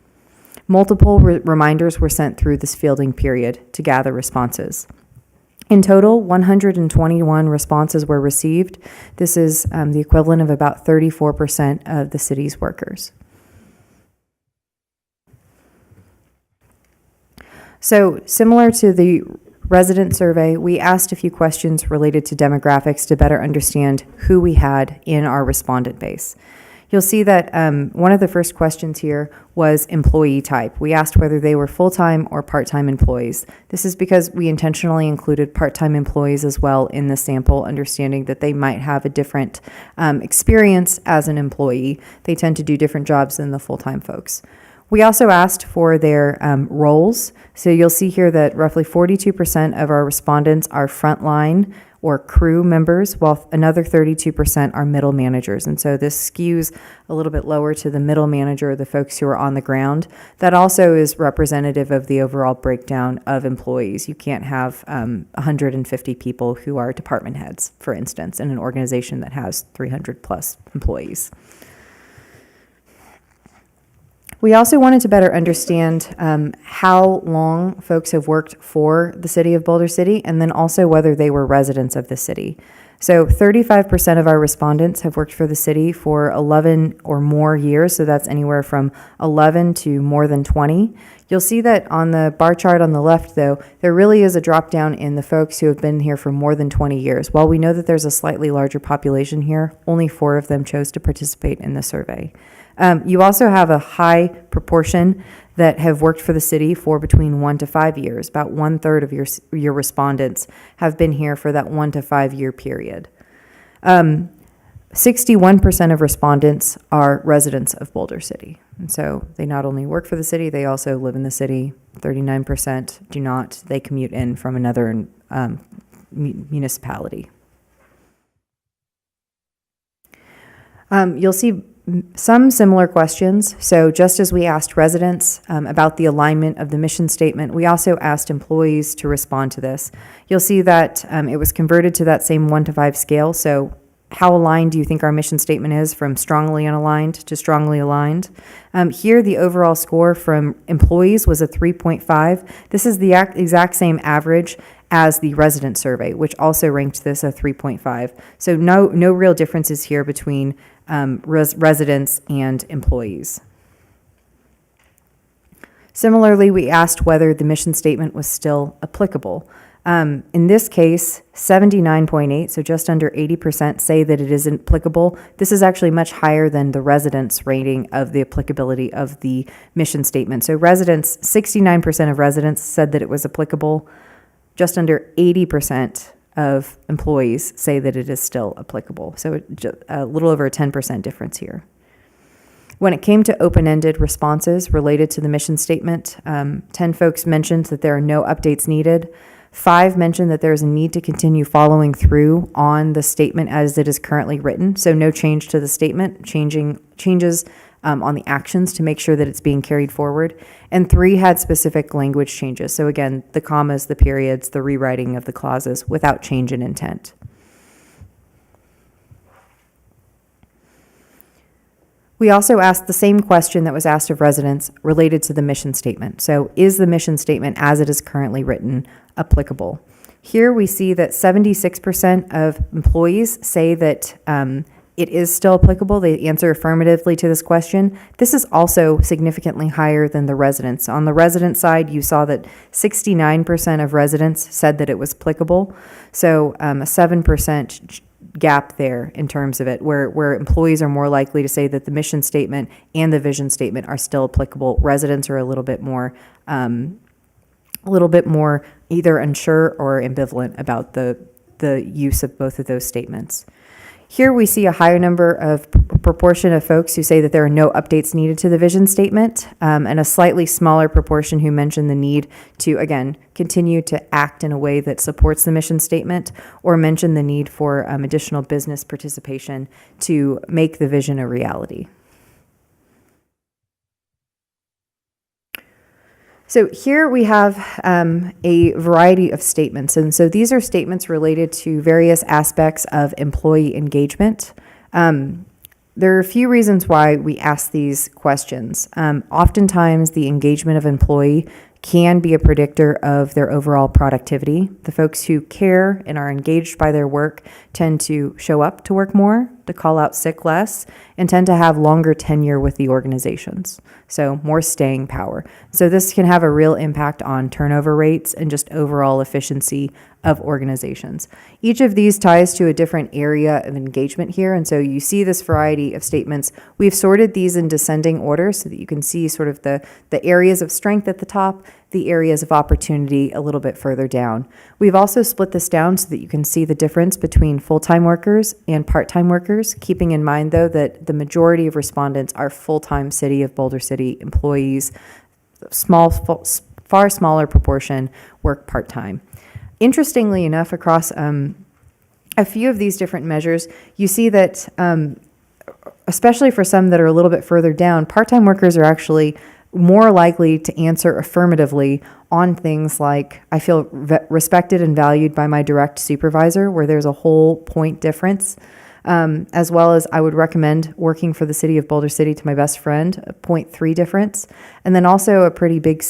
Multiple reminders were sent through this fielding period to gather responses. In total, 121 responses were received. This is the equivalent of about 34% of the city's workers. So, similar to the resident survey, we asked a few questions related to demographics to better understand who we had in our respondent base. You'll see that one of the first questions here was employee type. We asked whether they were full-time or part-time employees. This is because we intentionally included part-time employees as well in the sample, understanding that they might have a different experience as an employee. They tend to do different jobs than the full-time folks. We also asked for their roles. So you'll see here that roughly 42% of our respondents are frontline or crew members, while another 32% are middle managers. And so this skews a little bit lower to the middle manager, the folks who are on the ground. That also is representative of the overall breakdown of employees. You can't have 150 people who are department heads, for instance, in an organization that has 300 plus employees. We also wanted to better understand how long folks have worked for the city of Boulder City, and then also whether they were residents of the city. So 35% of our respondents have worked for the city for 11 or more years, so that's anywhere from 11 to more than 20. You'll see that on the bar chart on the left, though, there really is a drop down in the folks who have been here for more than 20 years. While we know that there's a slightly larger population here, only 4 of them chose to participate in the survey. You also have a high proportion that have worked for the city for between 1 to 5 years. About 1/3 of your respondents have been here for that 1 to 5 year period. 61% of respondents are residents of Boulder City. And so they not only work for the city, they also live in the city. 39% do not. They commute in from another municipality. You'll see some similar questions. So just as we asked residents about the alignment of the mission statement, we also asked employees to respond to this. You'll see that it was converted to that same 1 to 5 scale. So how aligned do you think our mission statement is, from strongly unaligned to strongly aligned? Here, the overall score from employees was a 3.5. This is the exact same average as the resident survey, which also ranked this a 3.5. So no real differences here between residents and employees. Similarly, we asked whether the mission statement was still applicable. In this case, 79.8, so just under 80%, say that it isn't applicable. This is actually much higher than the residents' rating of the applicability of the mission statement. So 69% of residents said that it was applicable. Just under 80% of employees say that it is still applicable. So a little over a 10% difference here. When it came to open-ended responses related to the mission statement, 10 folks mentioned that there are no updates needed. 5 mentioned that there is a need to continue following through on the statement as it is currently written. So no change to the statement, changes on the actions to make sure that it's being carried forward. And 3 had specific language changes. So again, the commas, the periods, the rewriting of the clauses without change in intent. We also asked the same question that was asked of residents related to the mission statement. So is the mission statement as it is currently written applicable? Here we see that 76% of employees say that it is still applicable. They answer affirmatively to this question. This is also significantly higher than the residents. On the resident side, you saw that 69% of residents said that it was applicable. So a 7% gap there in terms of it, where employees are more likely to say that the mission statement and the vision statement are still applicable. Residents are a little bit more a little bit more either unsure or ambivalent about the use of both of those statements. Here we see a higher number of proportion of folks who say that there are no updates needed to the vision statement, and a slightly smaller proportion who mention the need to, again, continue to act in a way that supports the mission statement, or mention the need for additional business participation to make the vision a reality. So here we have a variety of statements. And so these are statements related to various aspects of employee engagement. There are a few reasons why we ask these questions. Oftentimes, the engagement of employee can be a predictor of their overall productivity. The folks who care and are engaged by their work tend to show up to work more, to call out sick less, and tend to have longer tenure with the organizations. So more staying power. So this can have a real impact on turnover rates and just overall efficiency of organizations. Each of these ties to a different area of engagement here, and so you see this variety of statements. We've sorted these in descending order so that you can see sort of the areas of strength at the top, the areas of opportunity a little bit further down. We've also split this down so that you can see the difference between full-time workers and part-time workers, keeping in mind, though, that the majority of respondents are full-time City of Boulder City employees. Far smaller proportion work part-time. Interestingly enough, across a few of these different measures, you see that, especially for some that are a little bit further down, part-time workers are actually more likely to answer affirmatively on things like, I feel respected and valued by my direct supervisor, where there's a whole point difference, as well as I would recommend working for the City of Boulder City to my best friend, a 0.3 difference, and then also a pretty big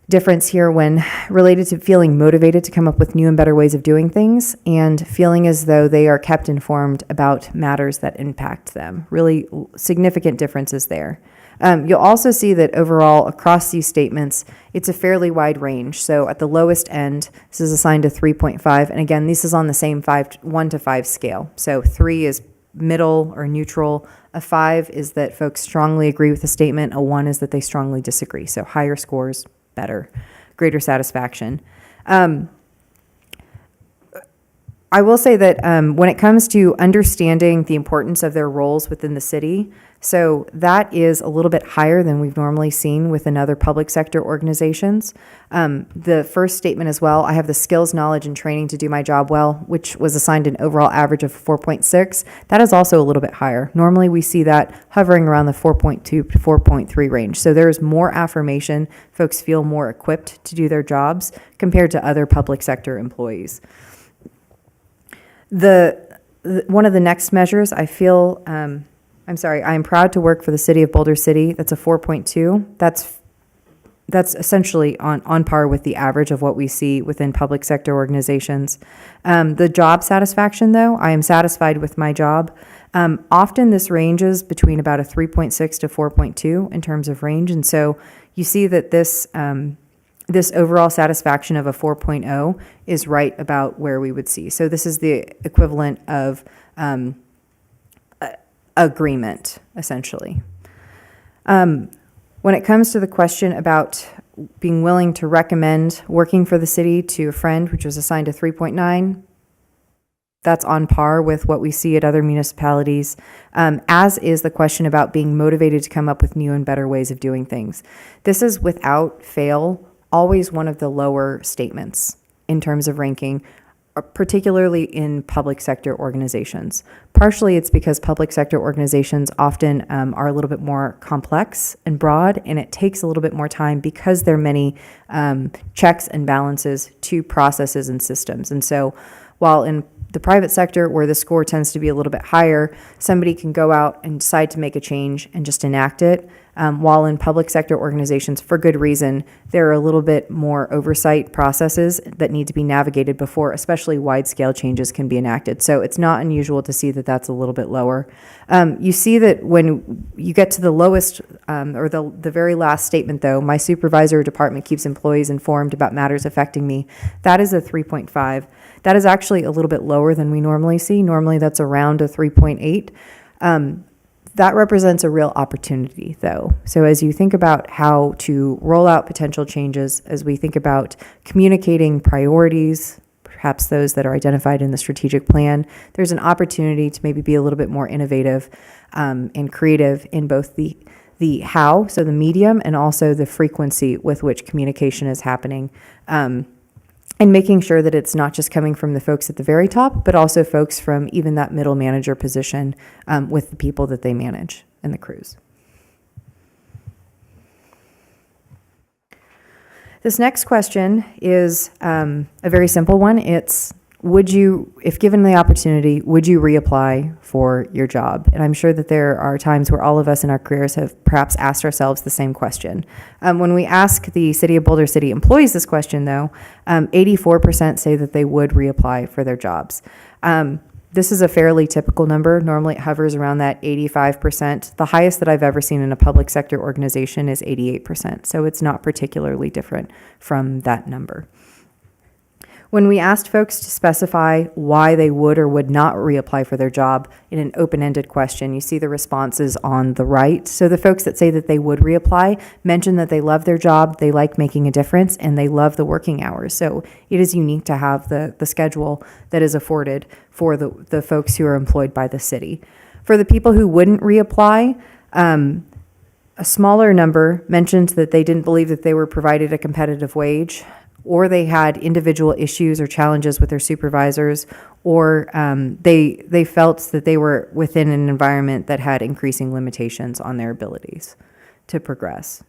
difference here when related to feeling motivated to come up with new and better ways of doing things and feeling as though they are kept informed about matters that impact them. Really significant differences there. You'll also see that overall across these statements, it's a fairly wide range. So at the lowest end, this is assigned to 3.5. And again, this is on the same 1 to 5 scale. So 3 is middle or neutral. A 5 is that folks strongly agree with the statement. A 1 is that they strongly disagree. So higher scores, better, greater satisfaction. I will say that when it comes to understanding the importance of their roles within the city, so that is a little bit higher than we've normally seen within other public sector organizations. The first statement as well, I have the skills, knowledge, and training to do my job well, which was assigned an overall average of 4.6. That is also a little bit higher. Normally we see that hovering around the 4.2 to 4.3 range. So there's more affirmation. Folks feel more equipped to do their jobs compared to other public sector employees. One of the next measures, I feel, I am proud to work for the City of Boulder City. That's a 4.2. That's essentially on par with the average of what we see within public sector organizations. The job satisfaction, though, I am satisfied with my job. Often this ranges between about a 3.6 to 4.2 in terms of range. And so you see that this overall satisfaction of a 4.0 is right about where we would see. So this is the equivalent of agreement, essentially. When it comes to the question about being willing to recommend working for the city to a friend, which was assigned a 3.9, that's on par with what we see at other municipalities, as is the question about being motivated to come up with new and better ways of doing things. This is without fail always one of the lower statements in terms of ranking, particularly in public sector organizations. Partially it's because public sector organizations often are a little bit more complex and broad, and it takes a little bit more time because there are many checks and balances to processes and systems. And so while in the private sector, where the score tends to be a little bit higher, somebody can go out and decide to make a change and just enact it. While in public sector organizations, for good reason, there are a little bit more oversight processes that need to be navigated before, especially wide-scale changes can be enacted. So it's not unusual to see that that's a little bit lower. You see that when you get to the lowest, or the very last statement, though, my supervisor or department keeps employees informed about matters affecting me, that is a 3.5. That is actually a little bit lower than we normally see. Normally that's around a 3.8. That represents a real opportunity, though. So as you think about how to roll out potential changes, as we think about communicating priorities, perhaps those that are identified in the strategic plan, there's an opportunity to maybe be a little bit more innovative and creative in both the how, so the medium, and also the frequency with which communication is happening. And making sure that it's not just coming from the folks at the very top, but also folks from even that middle manager position with the people that they manage and the crews. This next question is a very simple one. It's, would you, if given the opportunity, would you reapply for your job? And I'm sure that there are times where all of us in our careers have perhaps asked ourselves the same question. When we ask the City of Boulder City employees this question, though, 84% say that they would reapply for their jobs. This is a fairly typical number. Normally it hovers around that 85%. The highest that I've ever seen in a public sector organization is 88%. So it's not particularly different from that number. When we asked folks to specify why they would or would not reapply for their job in an open-ended question, you see the responses on the right. So the folks that say that they would reapply mention that they love their job, they like making a difference, and they love the working hours. So it is unique to have the schedule that is afforded for the folks who are employed by the city. For the people who wouldn't reapply, a smaller number mentioned that they didn't believe that they were provided a competitive wage, or they had individual issues or challenges with their supervisors, or they felt that they were within an environment that had increasing limitations on their abilities to progress.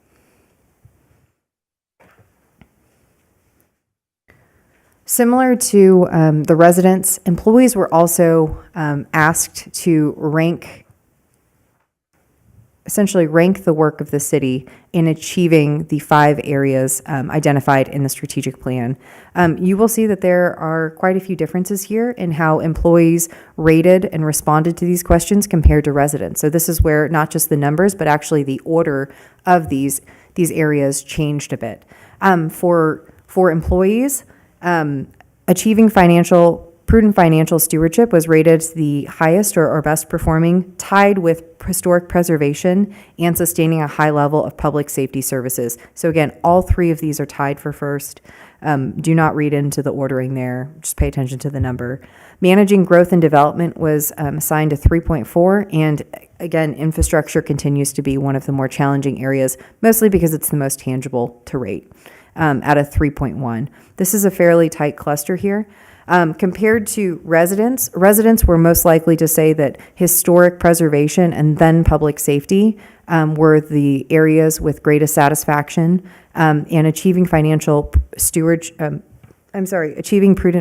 Similar to the residents, employees were also asked to essentially rank the work of the city in achieving the 5 areas identified in the strategic plan. You will see that there are quite a few differences here in how employees rated and responded to these questions compared to residents. So this is where not just the numbers, but actually the order of these areas changed a bit. For employees, achieving prudent financial stewardship was rated the highest or best performing, tied with historic preservation and sustaining a high level of public safety services. So again, all 3 of these are tied for first. Do not read into the ordering there. Just pay attention to the number. Managing growth and development was assigned a 3.4, and again, infrastructure continues to be one of the more challenging areas, mostly because it's the most tangible to rate at a 3.1. This is a fairly tight cluster here. Compared to residents were most likely to say that historic preservation and then public safety were the areas with greatest satisfaction, and achieving prudent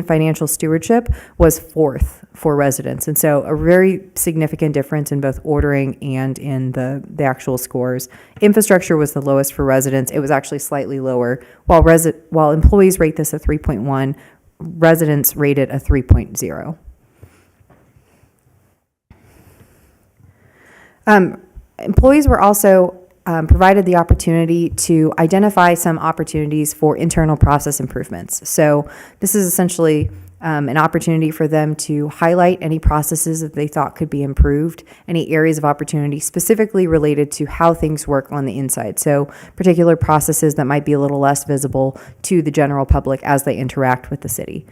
financial stewardship was 4th for residents. And so a very significant difference in both ordering and in the actual scores. Infrastructure was the lowest for residents. It was actually slightly lower. While employees rate this a 3.1, residents rated a 3.0. Employees were also provided the opportunity to identify some opportunities for internal process improvements. So this is essentially an opportunity for them to highlight any processes that they thought could be improved, any areas of opportunity specifically related to how things work on the inside. So particular processes that might be a little less visible to the general public as they interact with the city.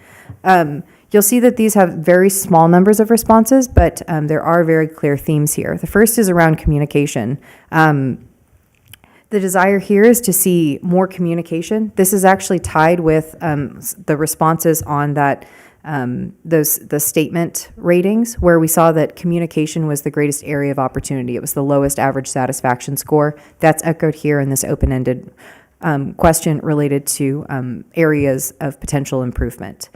You'll see that these have very small numbers of responses, but there are very clear themes here. The first is around communication. The desire here is to see more communication. This is actually tied with the responses on that the statement ratings, where we saw that communication was the greatest area of opportunity. It was the lowest average satisfaction score. That's echoed here in this open-ended question related to areas of potential improvement.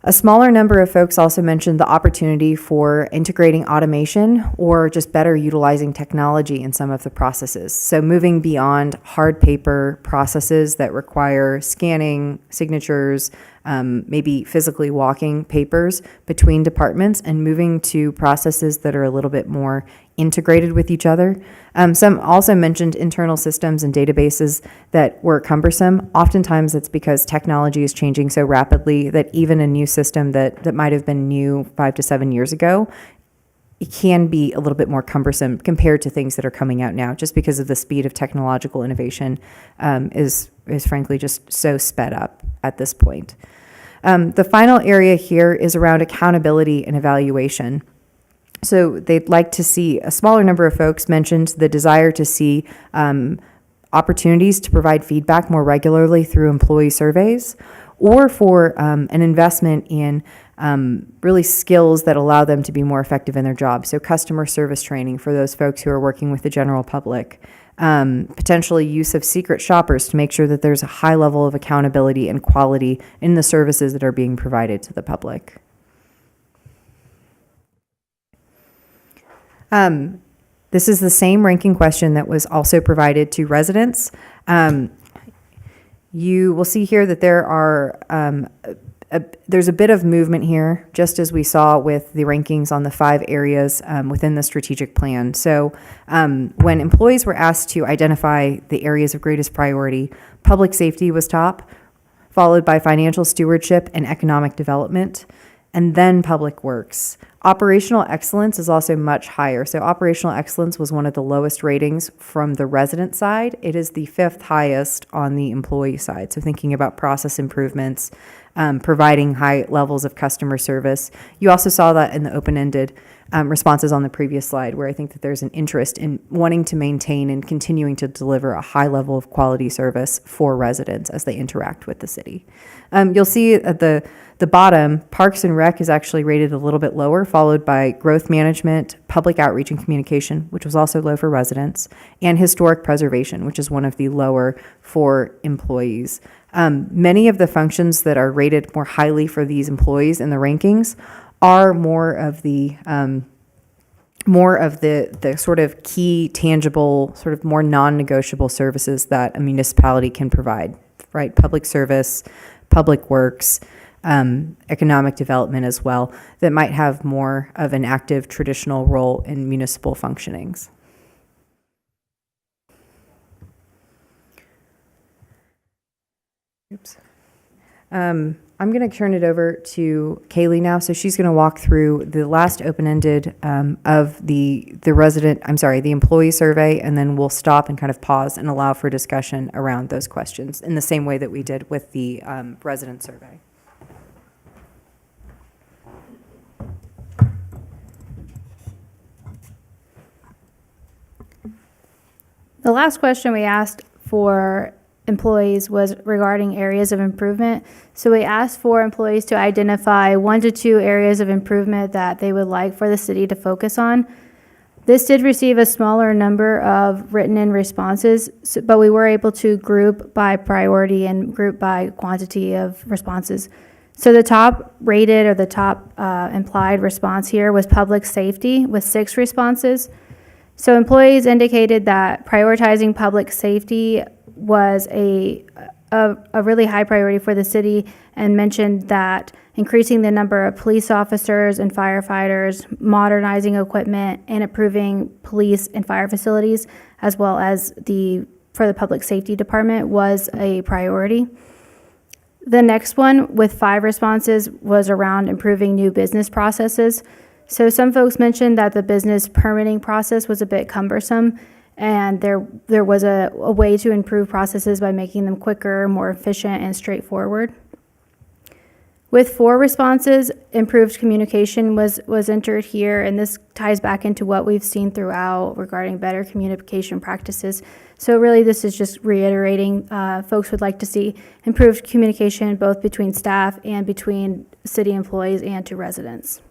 A smaller number of folks also mentioned the opportunity for integrating automation or just better utilizing technology in some of the processes. So moving beyond hard paper processes that require scanning signatures, maybe physically walking papers between departments, and moving to processes that are a little bit more integrated with each other. Some also mentioned internal systems and databases that were cumbersome. Oftentimes it's because technology is changing so rapidly that even a new system that might have been new 5 to 7 years ago it can be a little bit more cumbersome compared to things that are coming out now, just because of the speed of technological innovation is frankly just so sped up at this point. The final area here is around accountability and evaluation. So they'd like to see, a smaller number of folks mentioned the desire to see opportunities to provide feedback more regularly through employee surveys, or for an investment in really skills that allow them to be more effective in their job. So customer service training for those folks who are working with the general public. Potentially use of secret shoppers to make sure that there's a high level of accountability and quality in the services that are being provided to the public. This is the same ranking question that was also provided to residents. You will see here that there are there's a bit of movement here, just as we saw with the rankings on the 5 areas within the strategic plan. So when employees were asked to identify the areas of greatest priority, public safety was top, followed by financial stewardship and economic development, and then public works. Operational excellence is also much higher. So operational excellence was one of the lowest ratings from the resident side. It is the 5th highest on the employee side. So thinking about process improvements, providing high levels of customer service. You also saw that in the open-ended responses on the previous slide, where I think that there's an interest in wanting to maintain and continuing to deliver a high level of quality service for residents as they interact with the city. You'll see at the bottom, Parks and Rec is actually rated a little bit lower, followed by growth management, public outreach and communication, which was also low for residents, and historic preservation, which is one of the lower for employees. Many of the functions that are rated more highly for these employees in the rankings are more of the sort of key, tangible, sort of more non-negotiable services that a municipality can provide, right? Public service, public works, economic development as well, that might have more of an active traditional role in municipal functionings. Oops. I'm going to turn it over to Kaylee now. So she's going to walk through the last open-ended of the employee survey, and then we'll stop and kind of pause and allow for discussion around those questions in the same way that we did with the resident survey. The last question we asked for employees was regarding areas of improvement. So we asked for employees to identify 1 to 2 areas of improvement that they would like for the city to focus on. This did receive a smaller number of written-in responses, but we were able to group by priority and group by quantity of responses. So the top rated, or the top implied response here, was public safety with 6 responses. So employees indicated that prioritizing public safety was a really high priority for the city, and mentioned that increasing the number of police officers and firefighters, modernizing equipment, and improving police and fire facilities, as well as for the public safety department, was a priority. The next one, with 5 responses, was around improving new business processes. So some folks mentioned that the business permitting process was a bit cumbersome, and there was a way to improve processes by making them quicker, more efficient, and straightforward. With 4 responses, improved communication was entered here, and this ties back into what we've seen throughout regarding better communication practices. So really, this is just reiterating, folks would like to see improved communication both between staff and between city employees and to residents.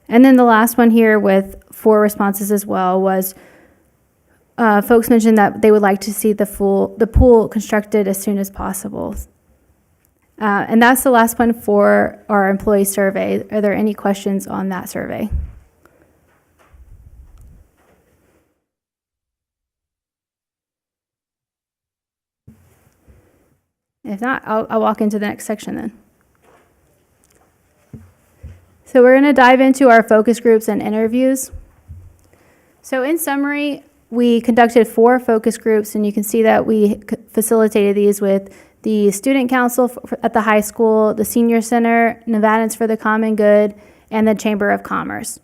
And then the last one here with 4 responses as well was folks mentioned that they would like to see the pool constructed as soon as possible. And that's the last one for our employee survey. Are there any questions on that survey? If not, I'll walk into the next section then. So we're going to dive into our focus groups and interviews. So in summary, we conducted 4 focus groups, and you can see that we facilitated these with the Student Council at the high school, the Senior Center, Nevadans for the Common Good, and the Chamber of Commerce.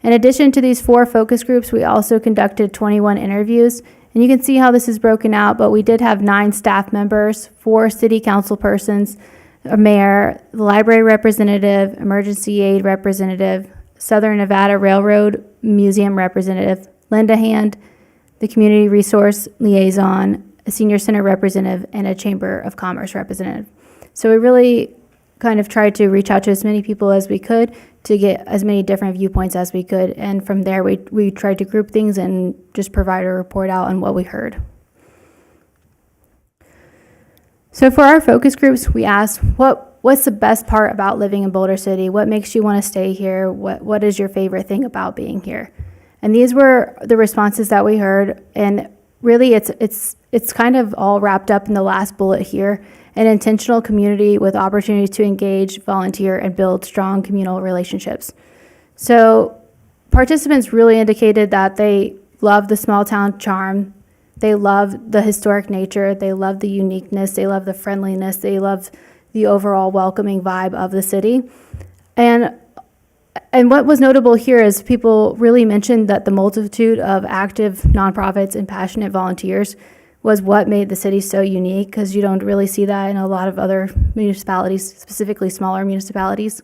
In addition to these 4 focus groups, we also conducted 21 interviews. And you can see how this is broken out, but we did have 9 staff members, 4 city council persons, a mayor, the library representative, emergency aid representative, Southern Nevada Railroad Museum representative, Linda Hand, the community resource liaison, a senior center representative, and a chamber of commerce representative. So we really kind of tried to reach out to as many people as we could to get as many different viewpoints as we could. And from there, we tried to group things and just provide a report out on what we heard. So for our focus groups, we asked, what's the best part about living in Boulder City? What makes you want to stay here? What is your favorite thing about being here? And these were the responses that we heard. And really, it's kind of all wrapped up in the last bullet here: an intentional community with opportunities to engage, volunteer, and build strong communal relationships. So participants really indicated that they love the small town charm. They love the historic nature. They love the uniqueness. They love the friendliness. They love the overall welcoming vibe of the city. And what was notable here is people really mentioned that the multitude of active nonprofits and passionate volunteers was what made the city so unique, because you don't really see that in a lot of other municipalities, specifically smaller municipalities.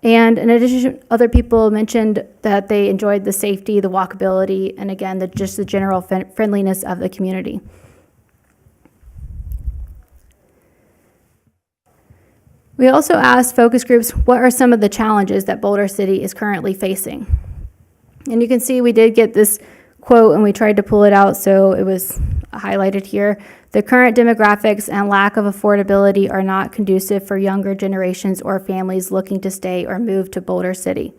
And in addition, other people mentioned that they enjoyed the safety, the walkability, and again, just the general friendliness of the community. We also asked focus groups, what are some of the challenges that Boulder City is currently facing? And you can see we did get this quote, and we tried to pull it out, so it was highlighted here. The current demographics and lack of affordability are not conducive for younger generations or families looking to stay or move to Boulder City.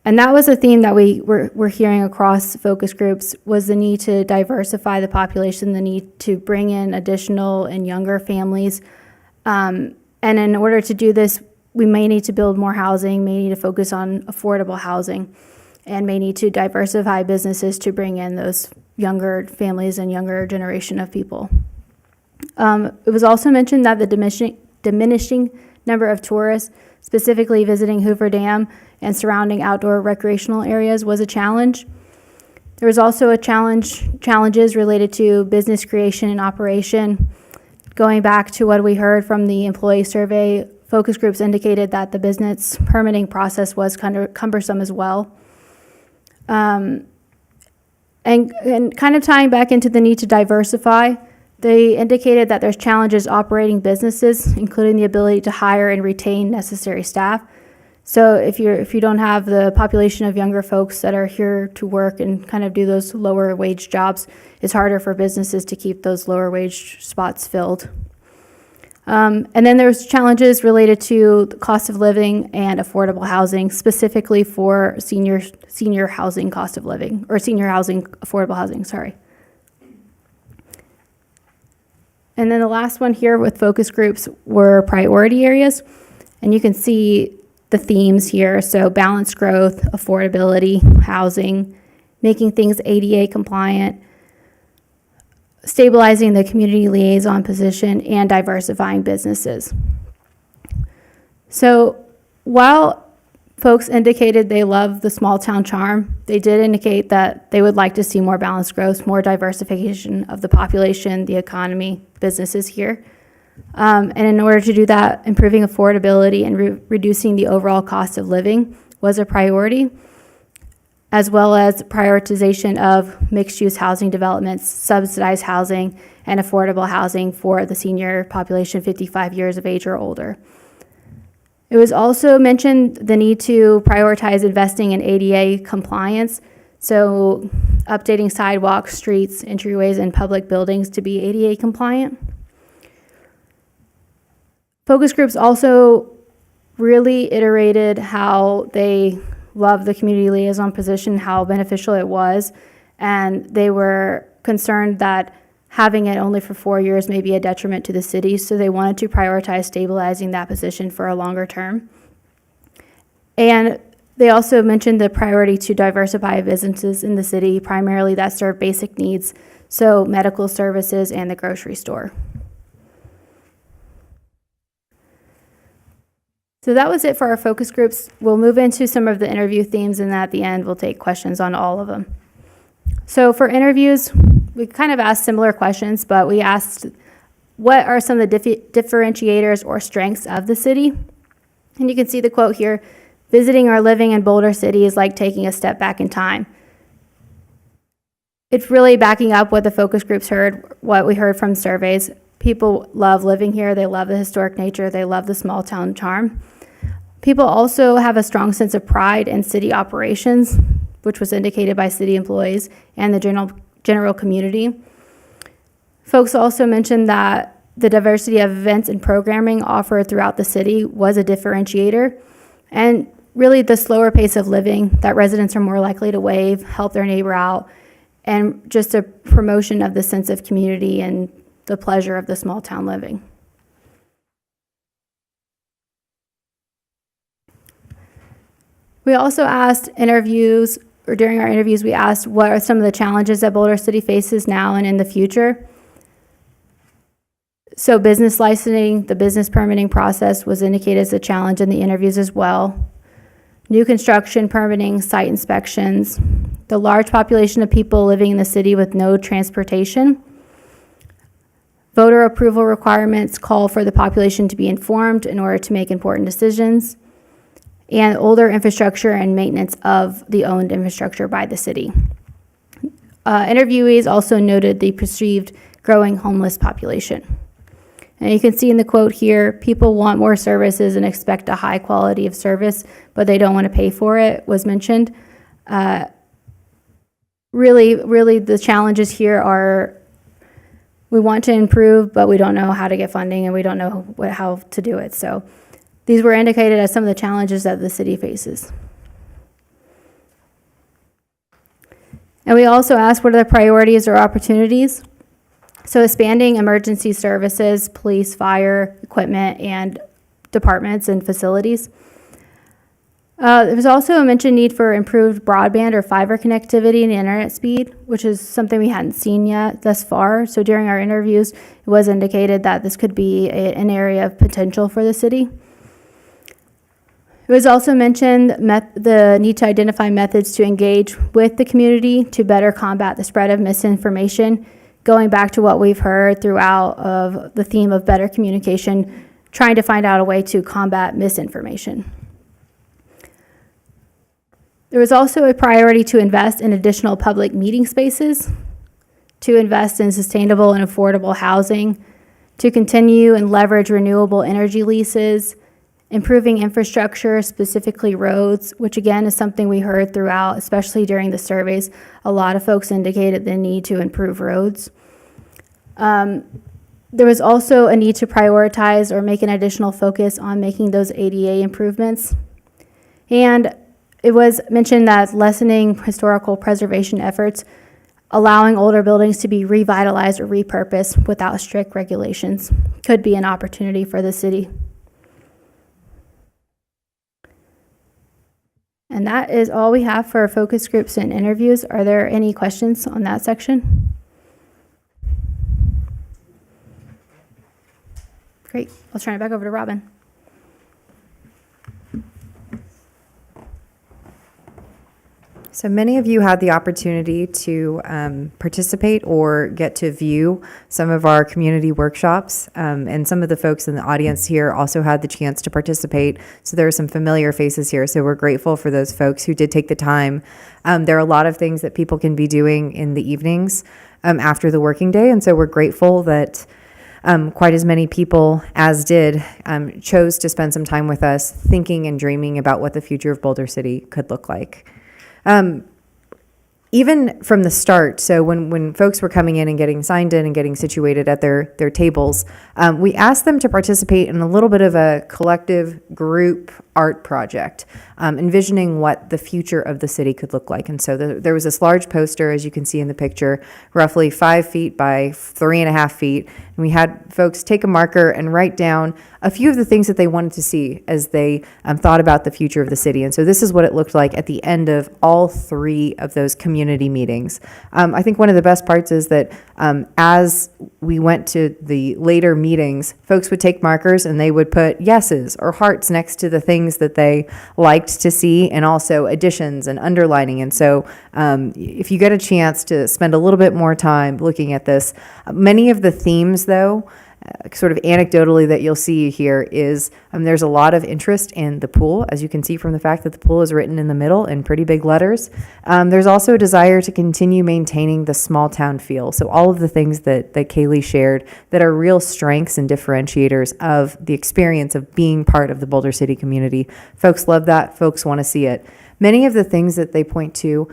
And that was a theme that we were hearing across focus groups, was the need to diversify the population, the need to bring in additional and younger families. And in order to do this, we may need to build more housing, may need to focus on affordable housing, and may need to diversify businesses to bring in those younger families and younger generation of people. It was also mentioned that the diminishing number of tourists, specifically visiting Hoover Dam and surrounding outdoor recreational areas, was a challenge. There was also challenges related to business creation and operation. Going back to what we heard from the employee survey, focus groups indicated that the business permitting process was kind of cumbersome as well. And kind of tying back into the need to diversify, they indicated that there's challenges operating businesses, including the ability to hire and retain necessary staff. So if you don't have the population of younger folks that are here to work and kind of do those lower wage jobs, it's harder for businesses to keep those lower wage spots filled. And then there's challenges related to the cost of living and affordable housing, specifically for senior housing cost of living, or senior housing, affordable housing, sorry. And then the last one here with focus groups were priority areas. And you can see the themes here. So balanced growth, affordability, housing, making things ADA compliant, stabilizing the community liaison position, and diversifying businesses. So while folks indicated they love the small town charm, they did indicate that they would like to see more balanced growth, more diversification of the population, the economy, businesses here. And in order to do that, improving affordability and reducing the overall cost of living was a priority, as well as prioritization of mixed-use housing developments, subsidized housing, and affordable housing for the senior population 55 years of age or older. It was also mentioned the need to prioritize investing in ADA compliance, so updating sidewalks, streets, entryways, and public buildings to be ADA compliant. Focus groups also really iterated how they love the community liaison position, how beneficial it was, and they were concerned that having it only for 4 years may be a detriment to the city, so they wanted to prioritize stabilizing that position for a longer term. And they also mentioned the priority to diversify businesses in the city, primarily that serve basic needs, so medical services and the grocery store. So that was it for our focus groups. We'll move into some of the interview themes, and at the end, we'll take questions on all of them. So for interviews, we kind of asked similar questions, but we asked, what are some of the differentiators or strengths of the city? And you can see the quote here, visiting or living in Boulder City is like taking a step back in time. It's really backing up what the focus groups heard, what we heard from surveys. People love living here. They love the historic nature. They love the small town charm. People also have a strong sense of pride in city operations, which was indicated by city employees and the general community. Folks also mentioned that the diversity of events and programming offered throughout the city was a differentiator, and really the slower pace of living, that residents are more likely to wave, help their neighbor out, and just a promotion of the sense of community and the pleasure of the small town living. We also asked during our interviews, we asked what are some of the challenges that Boulder City faces now and in the future. So business licensing, the business permitting process was indicated as a challenge in the interviews as well. New construction, permitting, site inspections, the large population of people living in the city with no transportation. Voter approval requirements call for the population to be informed in order to make important decisions. And older infrastructure and maintenance of the owned infrastructure by the city. Interviewees also noted the perceived growing homeless population. And you can see in the quote here, people want more services and expect a high quality of service, but they don't want to pay for it, was mentioned. Really, the challenges here are, we want to improve, but we don't know how to get funding and we don't know how to do it. So these were indicated as some of the challenges that the city faces. And we also asked what are the priorities or opportunities. So expanding emergency services, police, fire, equipment, and departments and facilities. There was also a mentioned need for improved broadband or fiber connectivity and internet speed, which is something we hadn't seen yet thus far. So during our interviews, it was indicated that this could be an area of potential for the city. It was also mentioned the need to identify methods to engage with the community to better combat the spread of misinformation, going back to what we've heard throughout of the theme of better communication, trying to find out a way to combat misinformation. There was also a priority to invest in additional public meeting spaces, to invest in sustainable and affordable housing, to continue and leverage renewable energy leases, improving infrastructure, specifically roads, which again is something we heard throughout, especially during the surveys. A lot of folks indicated the need to improve roads. There was also a need to prioritize or make an additional focus on making those ADA improvements. And it was mentioned that lessening historical preservation efforts, allowing older buildings to be revitalized or repurposed without strict regulations, could be an opportunity for the city. And that is all we have for focus groups and interviews. Are there any questions on that section? Great. I'll turn it back over to Robin. So many of you had the opportunity to participate or get to view some of our community workshops, and some of the folks in the audience here also had the chance to participate. So there are some familiar faces here, so we're grateful for those folks who did take the time. There are a lot of things that people can be doing in the evenings after the working day, and so we're grateful that quite as many people as did chose to spend some time with us thinking and dreaming about what the future of Boulder City could look like. Even from the start, so when folks were coming in and getting signed in and getting situated at their tables, we asked them to participate in a little bit of a collective group art project, envisioning what the future of the city could look like. And so there was this large poster, as you can see in the picture, roughly 5 feet by 3.5 feet. And we had folks take a marker and write down a few of the things that they wanted to see as they thought about the future of the city. And so this is what it looked like at the end of all 3 of those community community meetings. I think one of the best parts is that as we went to the later meetings, folks would take markers and they would put yeses or hearts next to the things that they liked to see, and also additions and underlining. And so if you get a chance to spend a little bit more time looking at this, many of the themes, though, sort of anecdotally that you'll see here is there's a lot of interest in the pool, as you can see from the fact that the pool is written in the middle in pretty big letters. There's also a desire to continue maintaining the small town feel. So all of the things that Kaylee shared that are real strengths and differentiators of the experience of being part of the Boulder City community. Folks love that. Folks want to see it. Many of the things that they point to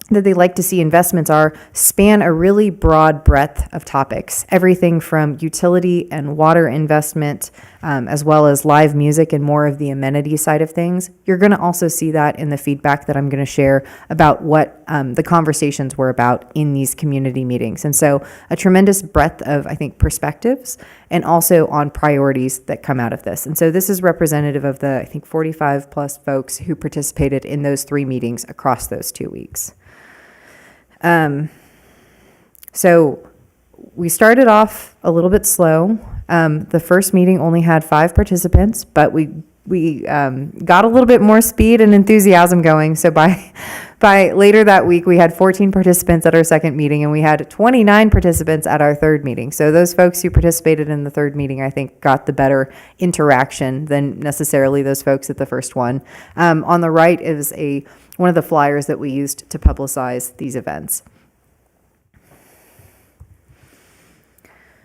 that they like to see investments span a really broad breadth of topics, everything from utility and water investment, as well as live music and more of the amenity side of things. You're going to also see that in the feedback that I'm going to share about what the conversations were about in these community meetings. And so a tremendous breadth of, I think, perspectives and also on priorities that come out of this. And so this is representative of the, I think, 45 plus folks who participated in those 3 meetings across those 2 weeks. So we started off a little bit slow. The first meeting only had 5 participants, but we got a little bit more speed and enthusiasm going. So by later that week, we had 14 participants at our second meeting, and we had 29 participants at our third meeting. So those folks who participated in the third meeting, I think, got the better interaction than necessarily those folks at the first one. On the right is one of the flyers that we used to publicize these events.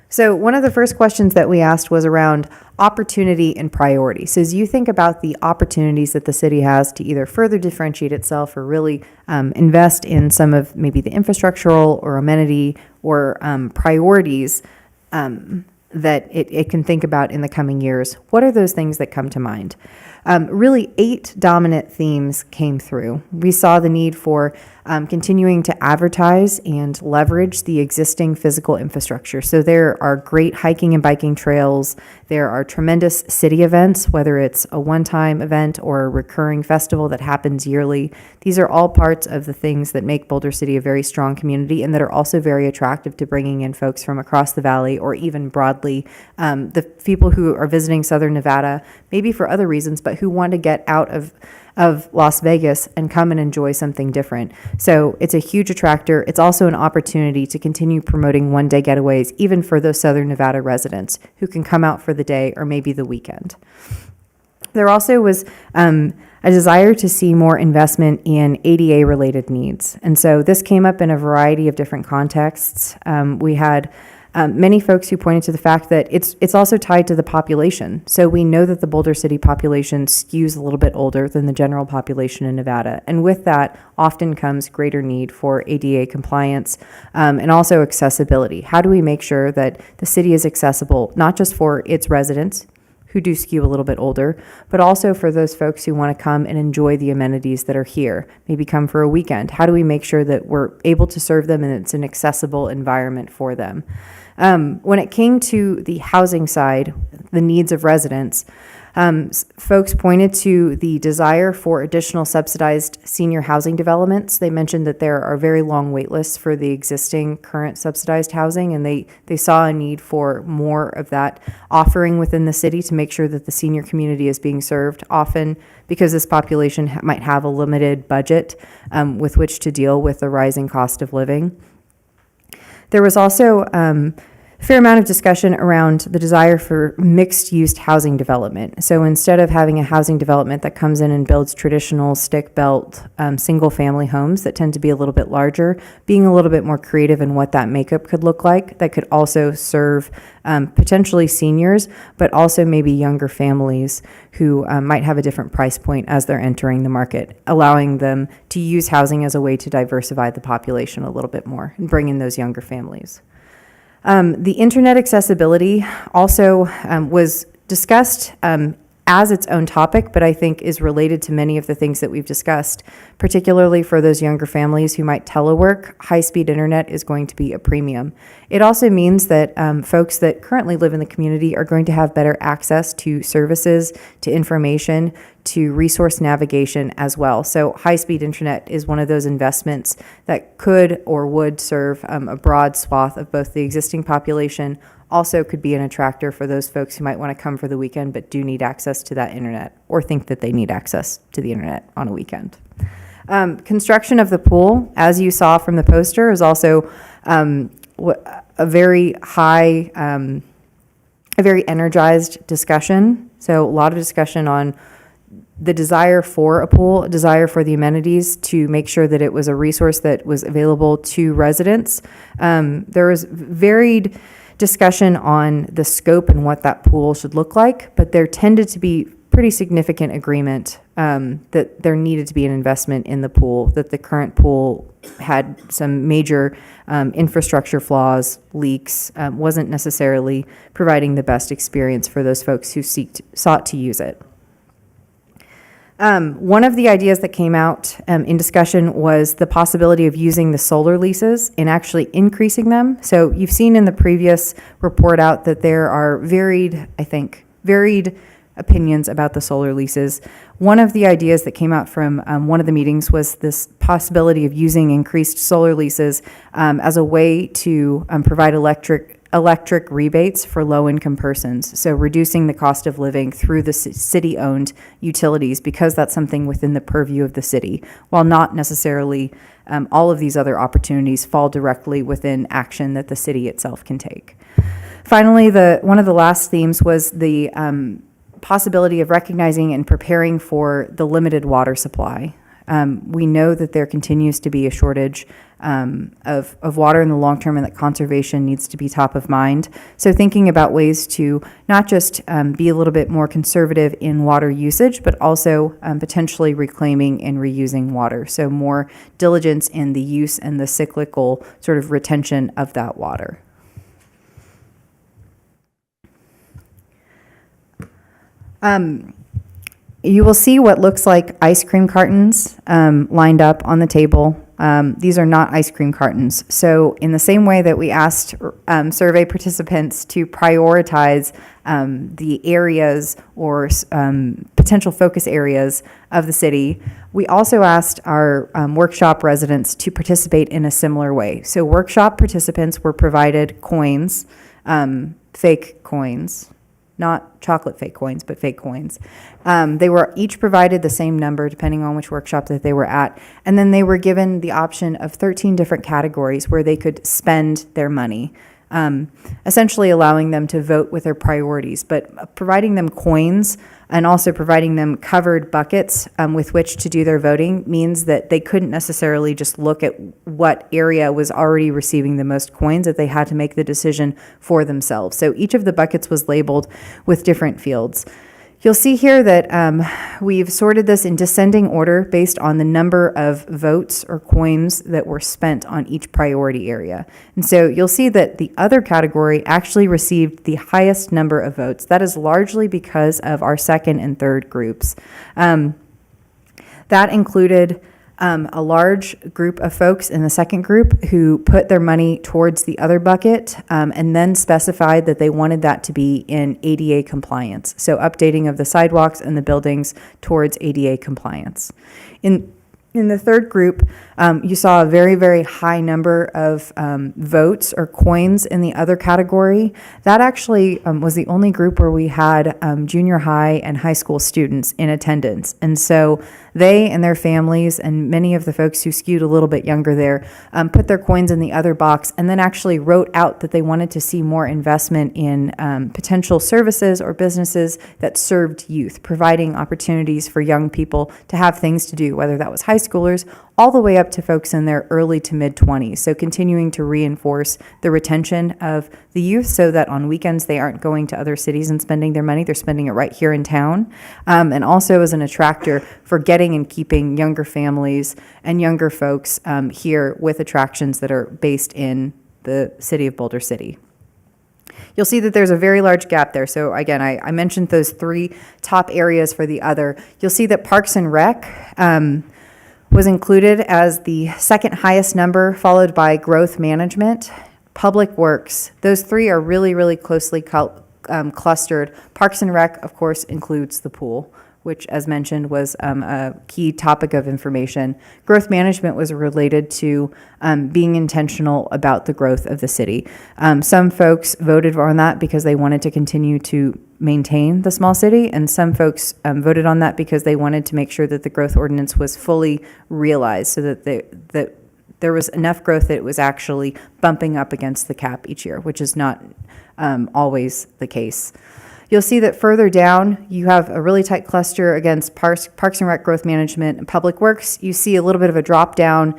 So one of the first questions that we asked was around opportunity and priority. So as you think about the opportunities that the city has to either further differentiate itself or really invest in some of maybe the infrastructural or amenity or priorities that it can think about in the coming years, what are those things that come to mind? Really, 8 dominant themes came through. We saw the need for continuing to advertise and leverage the existing physical infrastructure. So there are great hiking and biking trails. There are tremendous city events, whether it's a one-time event or a recurring festival that happens yearly. These are all parts of the things that make Boulder City a very strong community and that are also very attractive to bringing in folks from across the valley or even broadly the people who are visiting Southern Nevada, maybe for other reasons, but who want to get out of Las Vegas and come and enjoy something different. So it's a huge attractor. It's also an opportunity to continue promoting one-day getaways, even for those Southern Nevada residents who can come out for the day or maybe the weekend. There also was a desire to see more investment in ADA-related needs. And so this came up in a variety of different contexts. We had many folks who pointed to the fact that it's also tied to the population. So we know that the Boulder City population skews a little bit older than the general population in Nevada. And with that often comes greater need for ADA compliance and also accessibility. How do we make sure that the city is accessible, not just for its residents, who do skew a little bit older, but also for those folks who want to come and enjoy the amenities that are here, maybe come for a weekend? How do we make sure that we're able to serve them and it's an accessible environment for them? When it came to the housing side, the needs of residents, folks pointed to the desire for additional subsidized senior housing developments. They mentioned that there are very long wait lists for the existing current subsidized housing, and they saw a need for more of that offering within the city to make sure that the senior community is being served, often because this population might have a limited budget with which to deal with the rising cost of living. There was also a fair amount of discussion around the desire for mixed-use housing development. So instead of having a housing development that comes in and builds traditional stick-built single-family homes that tend to be a little bit larger, being a little bit more creative in what that makeup could look like, that could also serve potentially seniors, but also maybe younger families who might have a different price point as they're entering the market, allowing them to use housing as a way to diversify the population a little bit more and bring in those younger families. The internet accessibility also was discussed as its own topic, but I think is related to many of the things that we've discussed, particularly for those younger families who might telework. High-speed internet is going to be a premium. It also means that folks that currently live in the community are going to have better access to services, to information, to resource navigation as well. So high-speed internet is one of those investments that could or would serve a broad swath of both the existing population, also could be an attractor for those folks who might want to come for the weekend but do need access to that internet or think that they need access to the internet on a weekend. Construction of the pool, as you saw from the poster, is also a very high, a very energized discussion. So a lot of discussion on the desire for a pool, a desire for the amenities to make sure that it was a resource that was available to residents. There was varied discussion on the scope and what that pool should look like, but there tended to be pretty significant agreement that there needed to be an investment in the pool, that the current pool had some major infrastructure flaws, leaks, wasn't necessarily providing the best experience for those folks who sought to use it. One of the ideas that came out in discussion was the possibility of using the solar leases and actually increasing them. So you've seen in the previous report out that there are varied opinions about the solar leases. One of the ideas that came out from one of the meetings was this possibility of using increased solar leases as a way to provide electric rebates for low-income persons, so reducing the cost of living through the city-owned utilities, because that's something within the purview of the city, while not necessarily all of these other opportunities fall directly within action that the city itself can take. Finally, one of the last themes was the possibility of recognizing and preparing for the limited water supply. We know that there continues to be a shortage of water in the long term, and that conservation needs to be top of mind. So thinking about ways to not just be a little bit more conservative in water usage, but also potentially reclaiming and reusing water. So more diligence in the use and the cyclical sort of retention of that water. You will see what looks like ice cream cartons lined up on the table. These are not ice cream cartons. So in the same way that we asked survey participants to prioritize the areas or potential focus areas of the city, we also asked our workshop residents to participate in a similar way. So workshop participants were provided coins, fake coins, not chocolate fake coins, but fake coins. They were each provided the same number depending on which workshop that they were at. And then they were given the option of 13 different categories where they could spend their money, essentially allowing them to vote with their priorities, but providing them coins and also providing them covered buckets with which to do their voting means that they couldn't necessarily just look at what area was already receiving the most coins, that they had to make the decision for themselves. So each of the buckets was labeled with different fields. You'll see here that we've sorted this in descending order based on the number of votes or coins that were spent on each priority area. And so you'll see that the other category actually received the highest number of votes. That is largely because of our second and third groups. That included a large group of folks in the second group who put their money towards the other bucket and then specified that they wanted that to be in ADA compliance. So updating of the sidewalks and the buildings towards ADA compliance. In the third group, you saw a very, very high number of votes or coins in the other category. That actually was the only group where we had junior high and high school students in attendance. And so they and their families and many of the folks who skewed a little bit younger there put their coins in the other box and then actually wrote out that they wanted to see more investment in potential services or businesses that served youth, providing opportunities for young people to have things to do, whether that was high schoolers all the way up to folks in their early to mid-20s. So continuing to reinforce the retention of the youth so that on weekends they aren't going to other cities and spending their money, they're spending it right here in town. And also as an attractor for getting and keeping younger families and younger folks here with attractions that are based in the city of Boulder City. you'll see that there's a very large gap there. So again, I mentioned those 3 top areas for the other. You'll see that Parks and Rec was included as the second highest number, followed by Growth Management, Public Works. Those 3 are really, really closely clustered. Parks and Rec, of course, includes the pool, which, as mentioned, was a key topic of information. Growth Management was related to being intentional about the growth of the city. Some folks voted on that because they wanted to continue to maintain the small city, and some folks voted on that because they wanted to make sure that the growth ordinance was fully realized, so that there was enough growth that it was actually bumping up against the cap each year, which is not always the case. You'll see that further down, you have a really tight cluster against Parks and Rec, Growth Management, and Public Works. You see a little bit of a drop down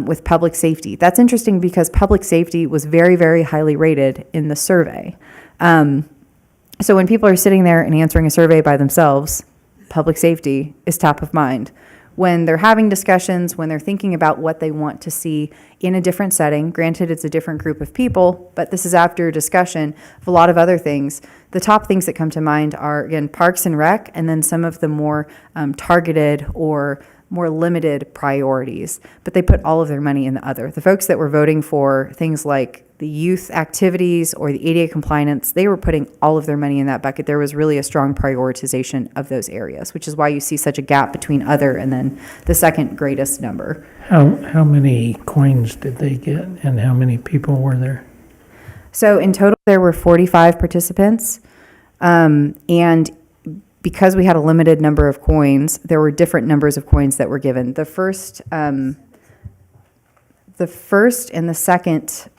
with Public Safety. That's interesting because Public Safety was very, very highly rated in the survey. So when people are sitting there and answering a survey by themselves, Public Safety is top of mind. When they're having discussions, when they're thinking about what they want to see in a different setting, granted it's a different group of people, but this is after a discussion of a lot of other things. The top things that come to mind are, again, Parks and Rec, and then some of the more targeted or more limited priorities. But they put all of their money in the other. The folks that were voting for things like the youth activities or the ADA compliance, they were putting all of their money in that bucket. There was really a strong prioritization of those areas, which is why you see such a gap between other and then the second greatest number. How many coins did they get, and how many people were there? So in total, there were 45 participants, and because we had a limited number of coins, there were different numbers of coins that were given. The first and the second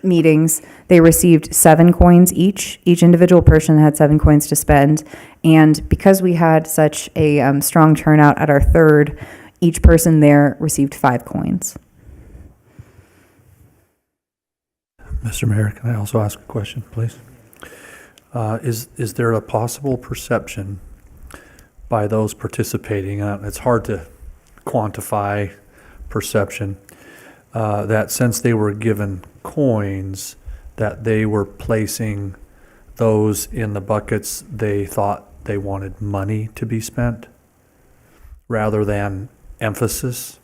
meetings, they received 7 coins each. Each individual person had 7 coins to spend. And because we had such a strong turnout at our third, each person there received 5 coins. Mr. Mayor, can I also ask a question, please? Is there a possible perception by those participating, it's hard to quantify perception, that since they were given coins, that they were placing those in the buckets they thought they wanted money to be spent rather than emphasis?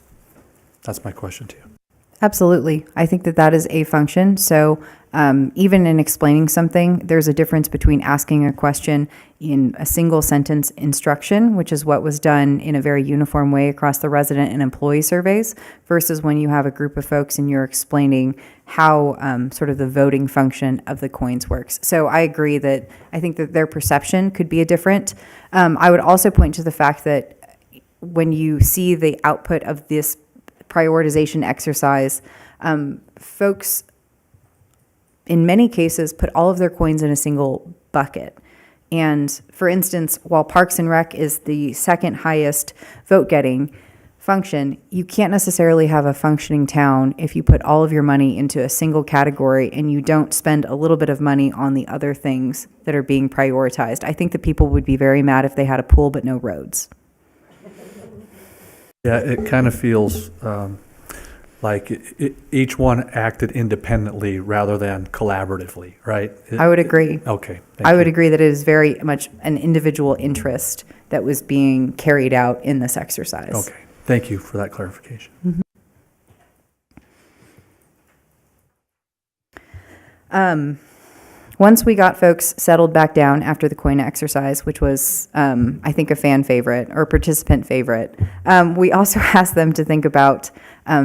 That's my question to you. Absolutely. I think that that is a function. So even in explaining something, there's a difference between asking a question in a single sentence instruction, which is what was done in a very uniform way across the resident and employee surveys, versus when you have a group of folks and you're explaining how sort of the voting function of the coins works. So I agree that I think that their perception could be a different. I would also point to the fact that when you see the output of this prioritization exercise, folks in many cases put all of their coins in a single bucket. And for instance, while Parks and Rec is the second highest vote getting function, you can't necessarily have a functioning town if you put all of your money into a single category and you don't spend a little bit of money on the other things that are being prioritized. I think that people would be very mad if they had a pool but no roads. Yeah, it kind of feels like each one acted independently rather than collaboratively, right? I would agree. Okay. I would agree that it is very much an individual interest that was being carried out in this exercise. Okay. Thank you for that clarification. Mm-hmm. Once we got folks settled back down after the coin exercise, which was, I think, a fan favorite or participant favorite, we also asked them to think about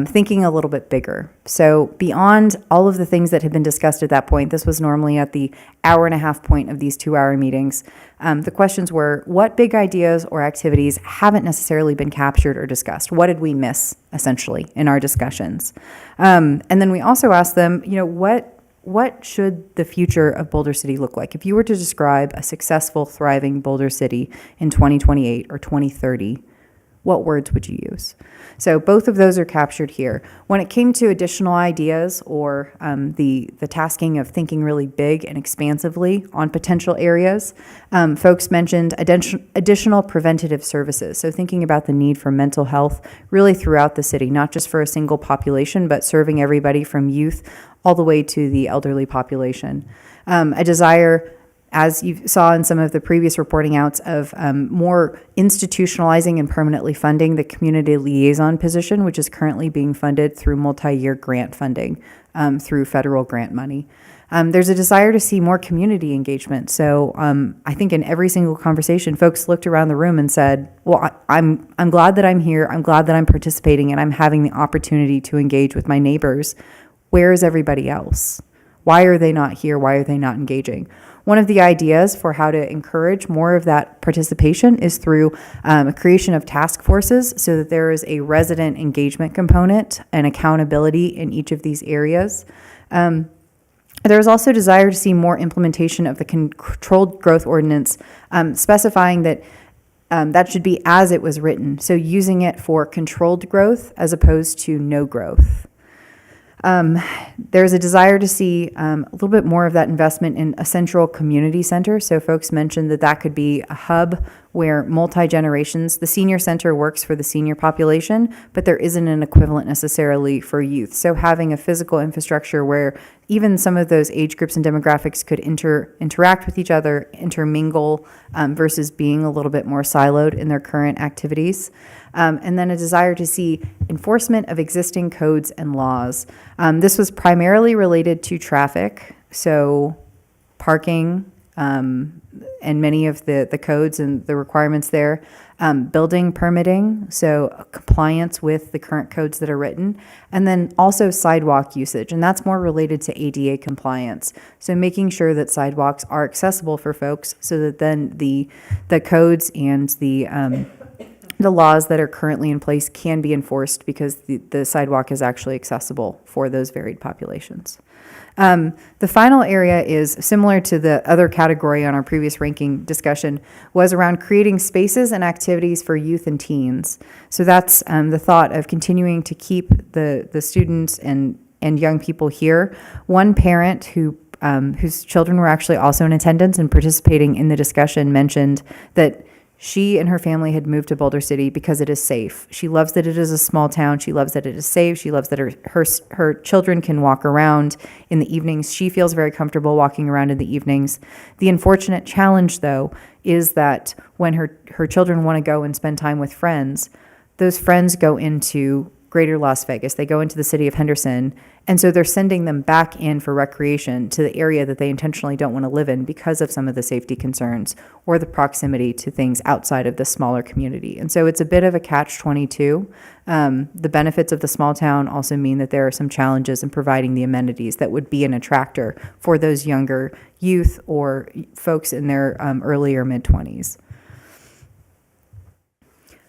thinking a little bit bigger. So beyond all of the things that had been discussed at that point, this was normally at the hour-and-a-half point of these 2-hour meetings, the questions were, what big ideas or activities haven't necessarily been captured or discussed? What did we miss, essentially, in our discussions? And then we also asked them, what should the future of Boulder City look like? If you were to describe a successful, thriving Boulder City in 2028 or 2030, what words would you use? So both of those are captured here. When it came to additional ideas or the tasking of thinking really big and expansively on potential areas, folks mentioned additional preventative services. So thinking about the need for mental health really throughout the city, not just for a single population, but serving everybody from youth all the way to the elderly population. A desire, as you saw in some of the previous reporting outs, of more institutionalizing and permanently funding the community liaison position, which is currently being funded through multi-year grant funding through federal grant money. There's a desire to see more community engagement. So I think in every single conversation, folks looked around the room and said, well, I'm glad that I'm here. I'm glad that I'm participating and I'm having the opportunity to engage with my neighbors. Where is everybody else? Why are they not here? Why are they not engaging? One of the ideas for how to encourage more of that participation is through a creation of task forces so that there is a resident engagement component and accountability in each of these areas. There is also desire to see more implementation of the controlled growth ordinance, specifying that that should be as it was written, so using it for controlled growth as opposed to no growth. There's a desire to see a little bit more of that investment in a central community center. So folks mentioned that that could be a hub where multi-generations, the senior center works for the senior population, but there isn't an equivalent necessarily for youth. So having a physical infrastructure where even some of those age groups and demographics could interact with each other, intermingle, versus being a little bit more siloed in their current activities. And then a desire to see enforcement of existing codes and laws. This was primarily related to traffic, so parking, and many of the codes and the requirements there. Building permitting, so compliance with the current codes that are written, and then also sidewalk usage, and that's more related to ADA compliance. So making sure that sidewalks are accessible for folks so that then the codes and the laws that are currently in place can be enforced because the sidewalk is actually accessible for those varied populations. The final area is similar to the other category on our previous ranking discussion, was around creating spaces and activities for youth and teens. So that's the thought of continuing to keep the students and young people here. One parent whose children were actually also in attendance and participating in the discussion mentioned that she and her family had moved to Boulder City because it is safe. She loves that it is a small town. She loves that it is safe. She loves that her children can walk around in the evenings. She feels very comfortable walking around in the evenings. The unfortunate challenge, though, is that when her children want to go and spend time with friends, those friends go into Greater Las Vegas. They go into the city of Henderson, and so they're sending them back in for recreation to the area that they intentionally don't want to live in because of some of the safety concerns or the proximity to things outside of the smaller community. And so it's a bit of a catch-22. The benefits of the small town also mean that there are some challenges in providing the amenities that would be an attractor for those younger youth or folks in their early or mid-20s.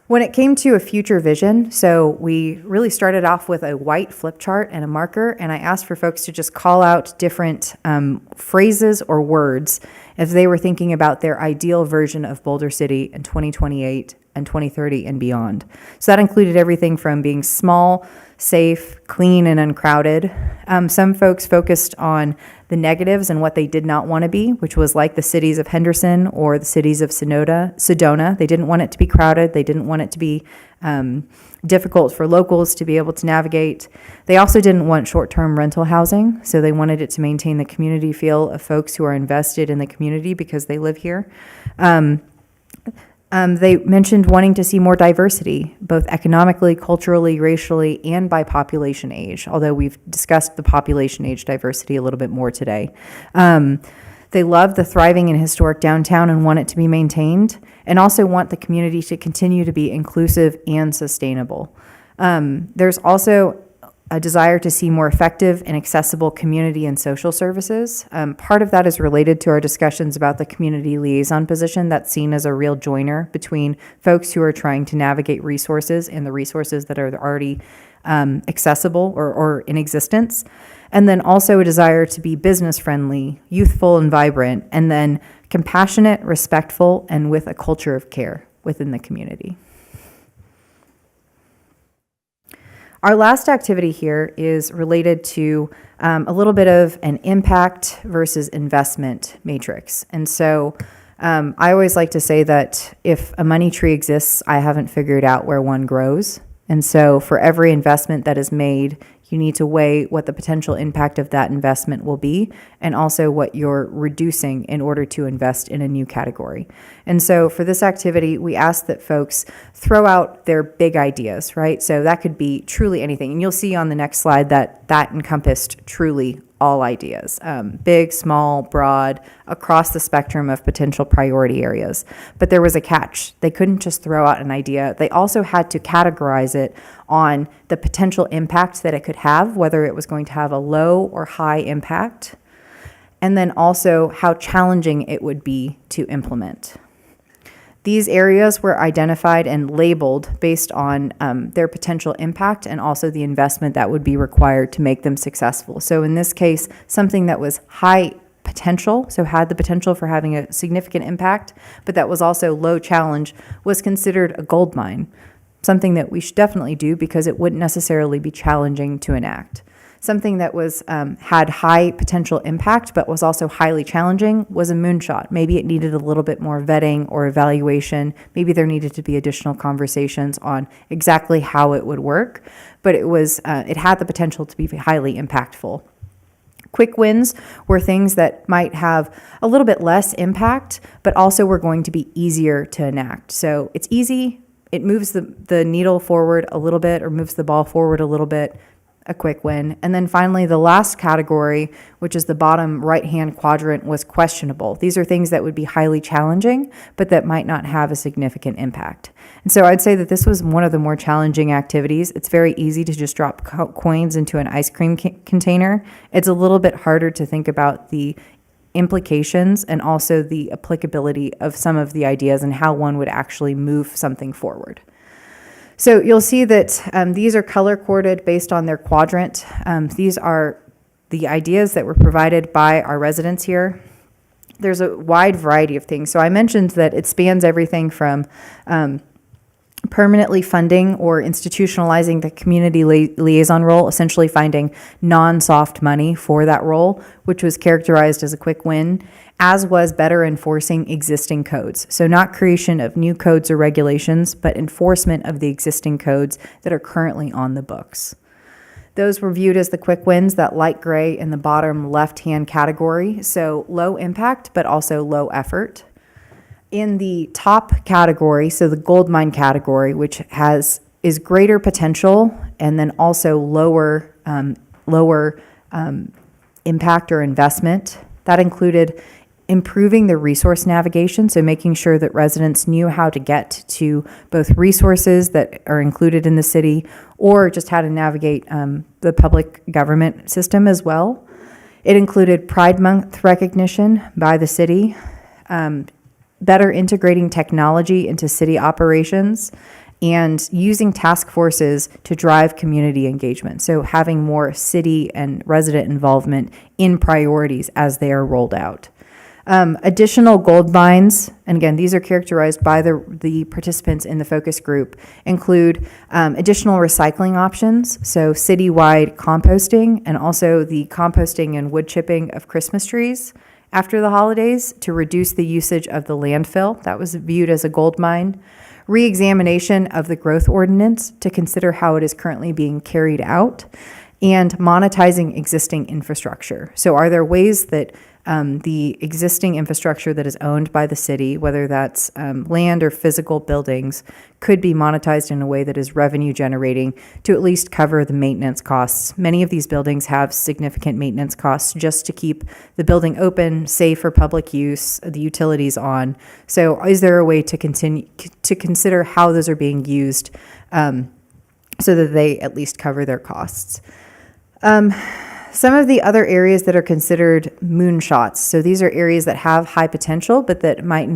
When it came to a future vision, so we really started off with a white flip chart and a marker, and I asked for folks to just call out different phrases or words if they were thinking about their ideal version of Boulder City in 2028 and 2030 and beyond. So that included everything from being small, safe, clean, and uncrowded. Some folks focused on the negatives and what they did not want to be, which was like the cities of Henderson or the cities of Sedona. They didn't want it to be crowded. They didn't want it to be difficult for locals to be able to navigate. They also didn't want short-term rental housing, so they wanted it to maintain the community feel of folks who are invested in the community because they live here. They mentioned wanting to see more diversity, both economically, culturally, racially, and by population age, although we've discussed the population age diversity a little bit more today. They love the thriving and historic downtown and want it to be maintained, and also want the community to continue to be inclusive and sustainable. There's also a desire to see more effective and accessible community and social services. Part of that is related to our discussions about the community liaison position that's seen as a real joiner between folks who are trying to navigate resources and the resources that are already accessible or in existence. And then also a desire to be business-friendly, youthful, and vibrant, and then compassionate, respectful, and with a culture of care within the community. Our last activity here is related to a little bit of an impact versus investment matrix. And so I always like to say that if a money tree exists, I haven't figured out where one grows. And so for every investment that is made, you need to weigh what the potential impact of that investment will be and also what you're reducing in order to invest in a new category. And so for this activity, we ask that folks throw out their big ideas, right? So that could be truly anything. And you'll see on the next slide that that encompassed truly all ideas, big, small, broad, across the spectrum of potential priority areas. But there was a catch. They couldn't just throw out an idea. They also had to categorize it on the potential impact that it could have, whether it was going to have a low or high impact, and then also how challenging it would be to implement. These areas were identified and labeled based on their potential impact and also the investment that would be required to make them successful. So in this case, something that was high potential, so had the potential for having a significant impact, but that was also low challenge, was considered a gold mine, something that we should definitely do because it wouldn't necessarily be challenging to enact. Something that was had high potential impact but was also highly challenging was a moonshot. Maybe it needed a little bit more vetting or evaluation. Maybe there needed to be additional conversations on exactly how it would work, but it had the potential to be highly impactful. Quick wins were things that might have a little bit less impact, but also were going to be easier to enact. So it's easy. It moves the needle forward a little bit or moves the ball forward a little bit. A quick win. And then finally, the last category, which is the bottom right-hand quadrant, was questionable. These are things that would be highly challenging, but that might not have a significant impact. And so I'd say that this was one of the more challenging activities. It's very easy to just drop coins into an ice cream container. It's a little bit harder to think about the implications and also the applicability of some of the ideas and how one would actually move something forward. So you'll see that these are color-coded based on their quadrant. These are the ideas that were provided by our residents here. There's a wide variety of things. So I mentioned that it spans everything from permanently funding or institutionalizing the community liaison role, essentially finding non-soft money for that role, which was characterized as a quick win, as was better enforcing existing codes. So not creation of new codes or regulations, but enforcement of the existing codes that are currently on the books. Those were viewed as the quick wins, that light gray in the bottom left-hand category. So low impact, but also low effort. In the top category, so the gold mine category, which is greater potential and then also lower impact or investment, that included improving the resource navigation, so making sure that residents knew how to get to both resources that are included in the city or just how to navigate the public government system as well. It included Pride Month recognition by the city, better integrating technology into city operations, and using task forces to drive community engagement. So having more city and resident involvement in priorities as they are rolled out. Additional gold mines, and again, these are characterized by the participants in the focus group, include additional recycling options, so citywide composting, and also the composting and wood chipping of Christmas trees after the holidays to reduce the usage of the landfill. That was viewed as a gold mine. Re-examination of the growth ordinance to consider how it is currently being carried out, and monetizing existing infrastructure. So are there ways that the existing infrastructure that is owned by the city, whether that's land or physical buildings, could be monetized in a way that is revenue generating to at least cover the maintenance costs? Many of these buildings have significant maintenance costs just to keep the building open, safe for public use, the utilities on. So is there a way to continue to consider how those are being used so that they at least cover their costs? Some of the other areas that are considered moonshots, so these are areas that have high potential, but that might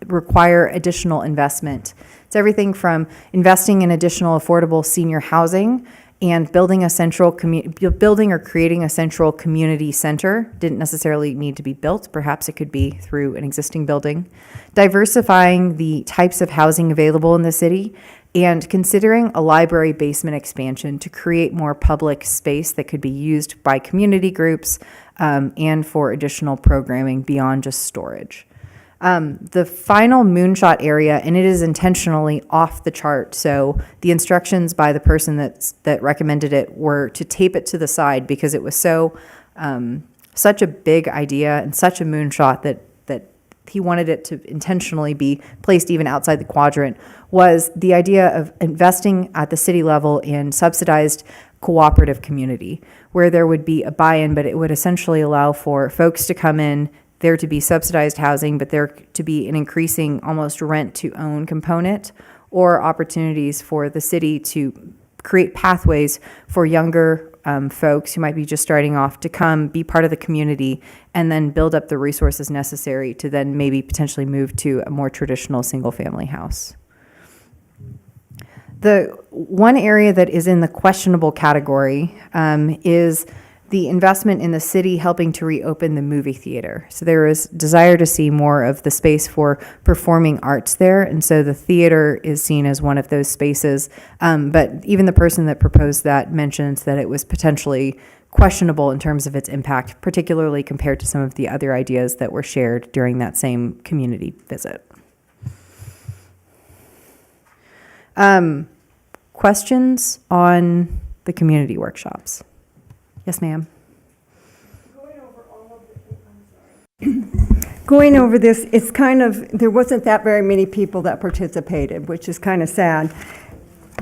require additional investment. It's everything from investing in additional affordable senior housing and building or creating a central community center. Didn't necessarily need to be built. Perhaps it could be through an existing building. Diversifying the types of housing available in the city and considering a library basement expansion to create more public space that could be used by community groups and for additional programming beyond just storage. The final moonshot area, and it is intentionally off the chart, so the instructions by the person that recommended it were to tape it to the side because it was so such a big idea and such a moonshot that he wanted it to intentionally be placed even outside the quadrant, was the idea of investing at the city level in subsidized cooperative community, where there would be a buy-in, but it would essentially allow for folks to come in, there to be subsidized housing, but there to be an increasing almost rent-to-own component, or opportunities for the city to create pathways for younger folks who might be just starting off to come be part of the community and then build up the resources necessary to then maybe potentially move to a more traditional single-family house. The one area that is in the questionable category is the investment in the city helping to reopen the movie theater. So there is desire to see more of the space for performing arts there, and so the theater is seen as one of those spaces. But even the person that proposed that mentions that it was potentially questionable in terms of its impact, particularly compared to some of the other ideas that were shared during that same community visit. Questions on the community workshops? Yes, ma'am. Going over this, it's kind of, there wasn't that very many people that participated, which is kind of sad.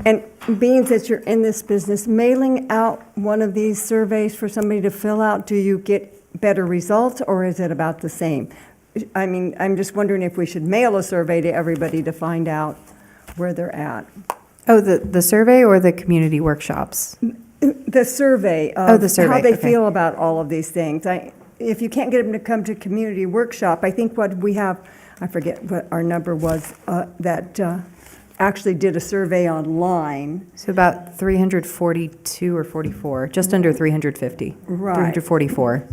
And being that you're in this business, mailing out one of these surveys for somebody to fill out, do you get better results, or is it about the same? I mean, I'm just wondering if we should mail a survey to everybody to find out where they're at. Oh, the survey or the community workshops? The survey of the survey, how they okay. feel about all of these things. If you can't get them to come to community workshop, I think what we have, I forget what our number was, that actually did a survey online. So about 342 or 44, just under 350. Right. 344.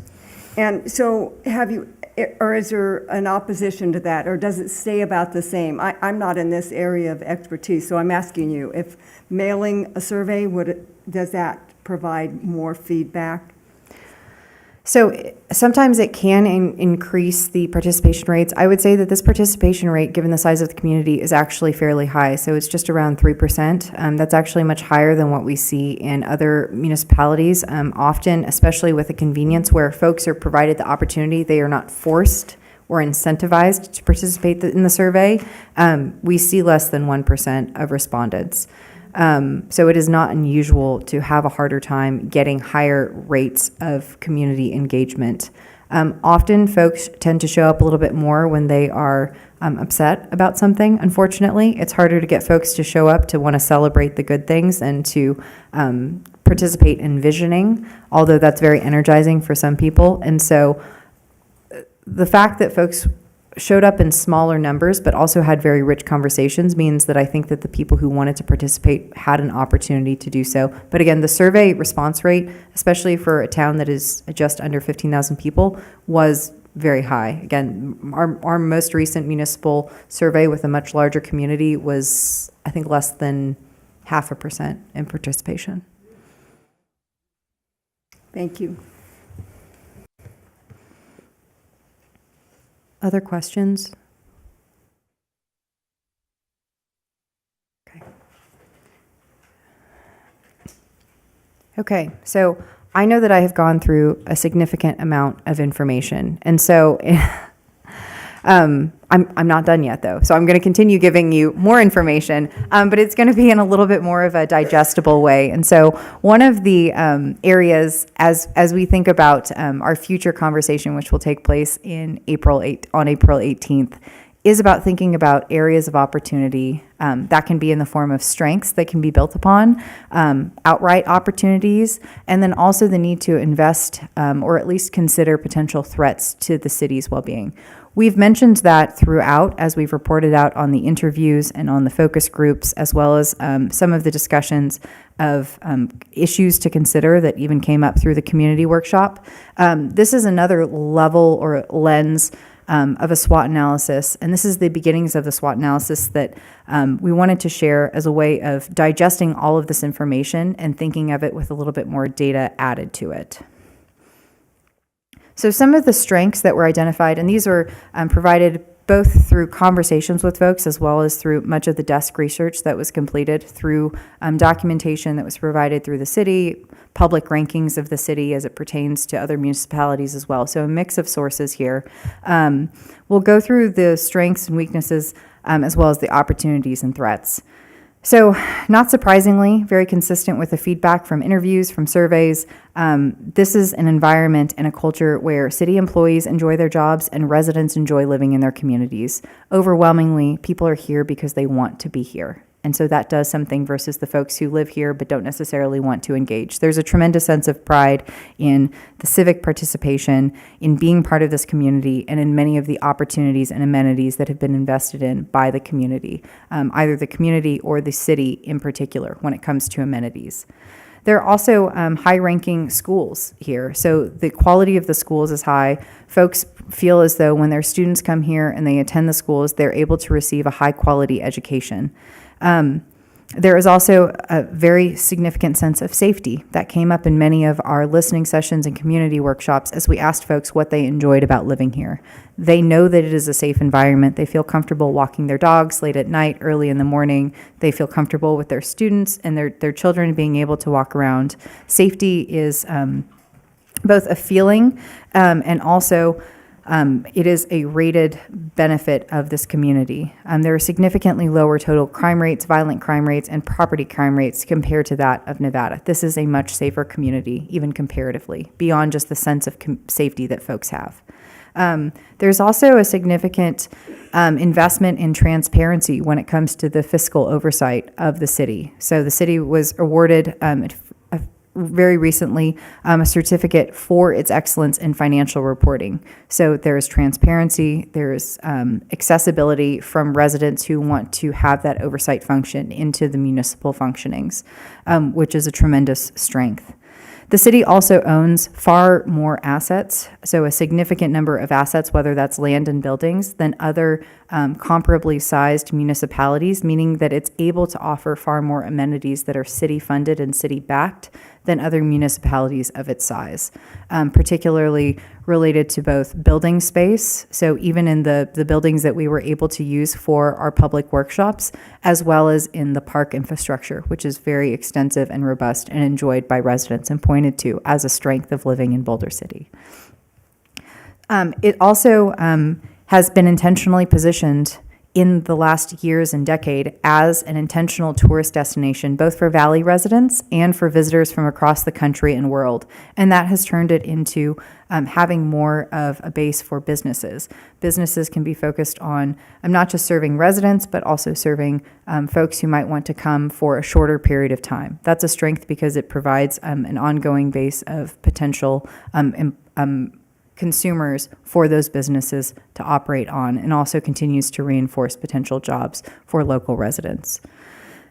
And so have you, or is there an opposition to that, or does it stay about the same? I'm not in this area of expertise, so I'm asking you, if mailing a survey, does that provide more feedback? So sometimes it can increase the participation rates. I would say that this participation rate, given the size of the community, is actually fairly high. So it's just around 3%. That's actually much higher than what we see in other municipalities. Often, especially with the convenience where folks are provided the opportunity, they are not forced or incentivized to participate in the survey. We see less than 1% of respondents. So it is not unusual to have a harder time getting higher rates of community engagement. Often folks tend to show up a little bit more when they are upset about something. Unfortunately, it's harder to get folks to show up to want to celebrate the good things and to participate in visioning, although that's very energizing for some people. And so the fact that folks showed up in smaller numbers but also had very rich conversations means that I think that the people who wanted to participate had an opportunity to do so. But again, the survey response rate, especially for a town that is just under 15,000 people, was very high. Again, our most recent municipal survey with a much larger community was, I think, less than 0.5% in participation. Thank you. Other questions? Okay, so I know that I have gone through a significant amount of information, and so I'm not done yet, though. So I'm going to continue giving you more information, but it's going to be in a little bit more of a digestible way. And so one of the areas, as we think about our future conversation, which will take place in April 18th, is about thinking about areas of opportunity that can be in the form of strengths that can be built upon, outright opportunities, and then also the need to invest or at least consider potential threats to the city's well-being. We've mentioned that throughout as we've reported out on the interviews and on the focus groups, as well as some of the discussions of issues to consider that even came up through the community workshop. This is another level or lens of a SWOT analysis. And this is the beginnings of the SWOT analysis that we wanted to share as a way of digesting all of this information and thinking of it with a little bit more data added to it. So some of the strengths that were identified, and these were provided both through conversations with folks as well as through much of the desk research that was completed, through documentation that was provided through the city, public rankings of the city as it pertains to other municipalities as well. So a mix of sources here. We'll go through the strengths and weaknesses as well as the opportunities and threats. So, not surprisingly, very consistent with the feedback from interviews, from surveys, this is an environment and a culture where city employees enjoy their jobs and residents enjoy living in their communities. Overwhelmingly, people are here because they want to be here. And so that does something versus the folks who live here but don't necessarily want to engage. There's a tremendous sense of pride in the civic participation, in being part of this community, and in many of the opportunities and amenities that have been invested in by the community, either the community or the city in particular when it comes to amenities. There are also high-ranking schools here, so the quality of the schools is high. Folks feel as though when their students come here and they attend the schools, they're able to receive a high-quality education. There is also a very significant sense of safety that came up in many of our listening sessions and community workshops as we asked folks what they enjoyed about living here. They know that it is a safe environment. They feel comfortable walking their dogs late at night, early in the morning. They feel comfortable with their students and their children being able to walk around. Safety is both a feeling and also it is a rated benefit of this community. There are significantly lower total crime rates, violent crime rates, and property crime rates compared to that of Nevada. This is a much safer community, even comparatively, beyond just the sense of safety that folks have. There's also a significant investment in transparency when it comes to the fiscal oversight of the city. So the city was awarded very recently a certificate for its excellence in financial reporting. So there is transparency, there is accessibility from residents who want to have that oversight function into the municipal functionings, which is a tremendous strength. The city also owns far more assets, so a significant number of assets, whether that's land and buildings, than other comparably sized municipalities, meaning that it's able to offer far more amenities that are city-funded and city-backed than other municipalities of its size, particularly related to both building space, so even in the buildings that we were able to use for our public workshops, as well as in the park infrastructure, which is very extensive and robust and enjoyed by residents and pointed to as a strength of living in Boulder City. It also has been intentionally positioned in the last years and decade as an intentional tourist destination, both for Valley residents and for visitors from across the country and world. And that has turned it into having more of a base for businesses. Businesses can be focused on not just serving residents, but also serving folks who might want to come for a shorter period of time. That's a strength because it provides an ongoing base of potential consumers for those businesses to operate on, and also continues to reinforce potential jobs for local residents.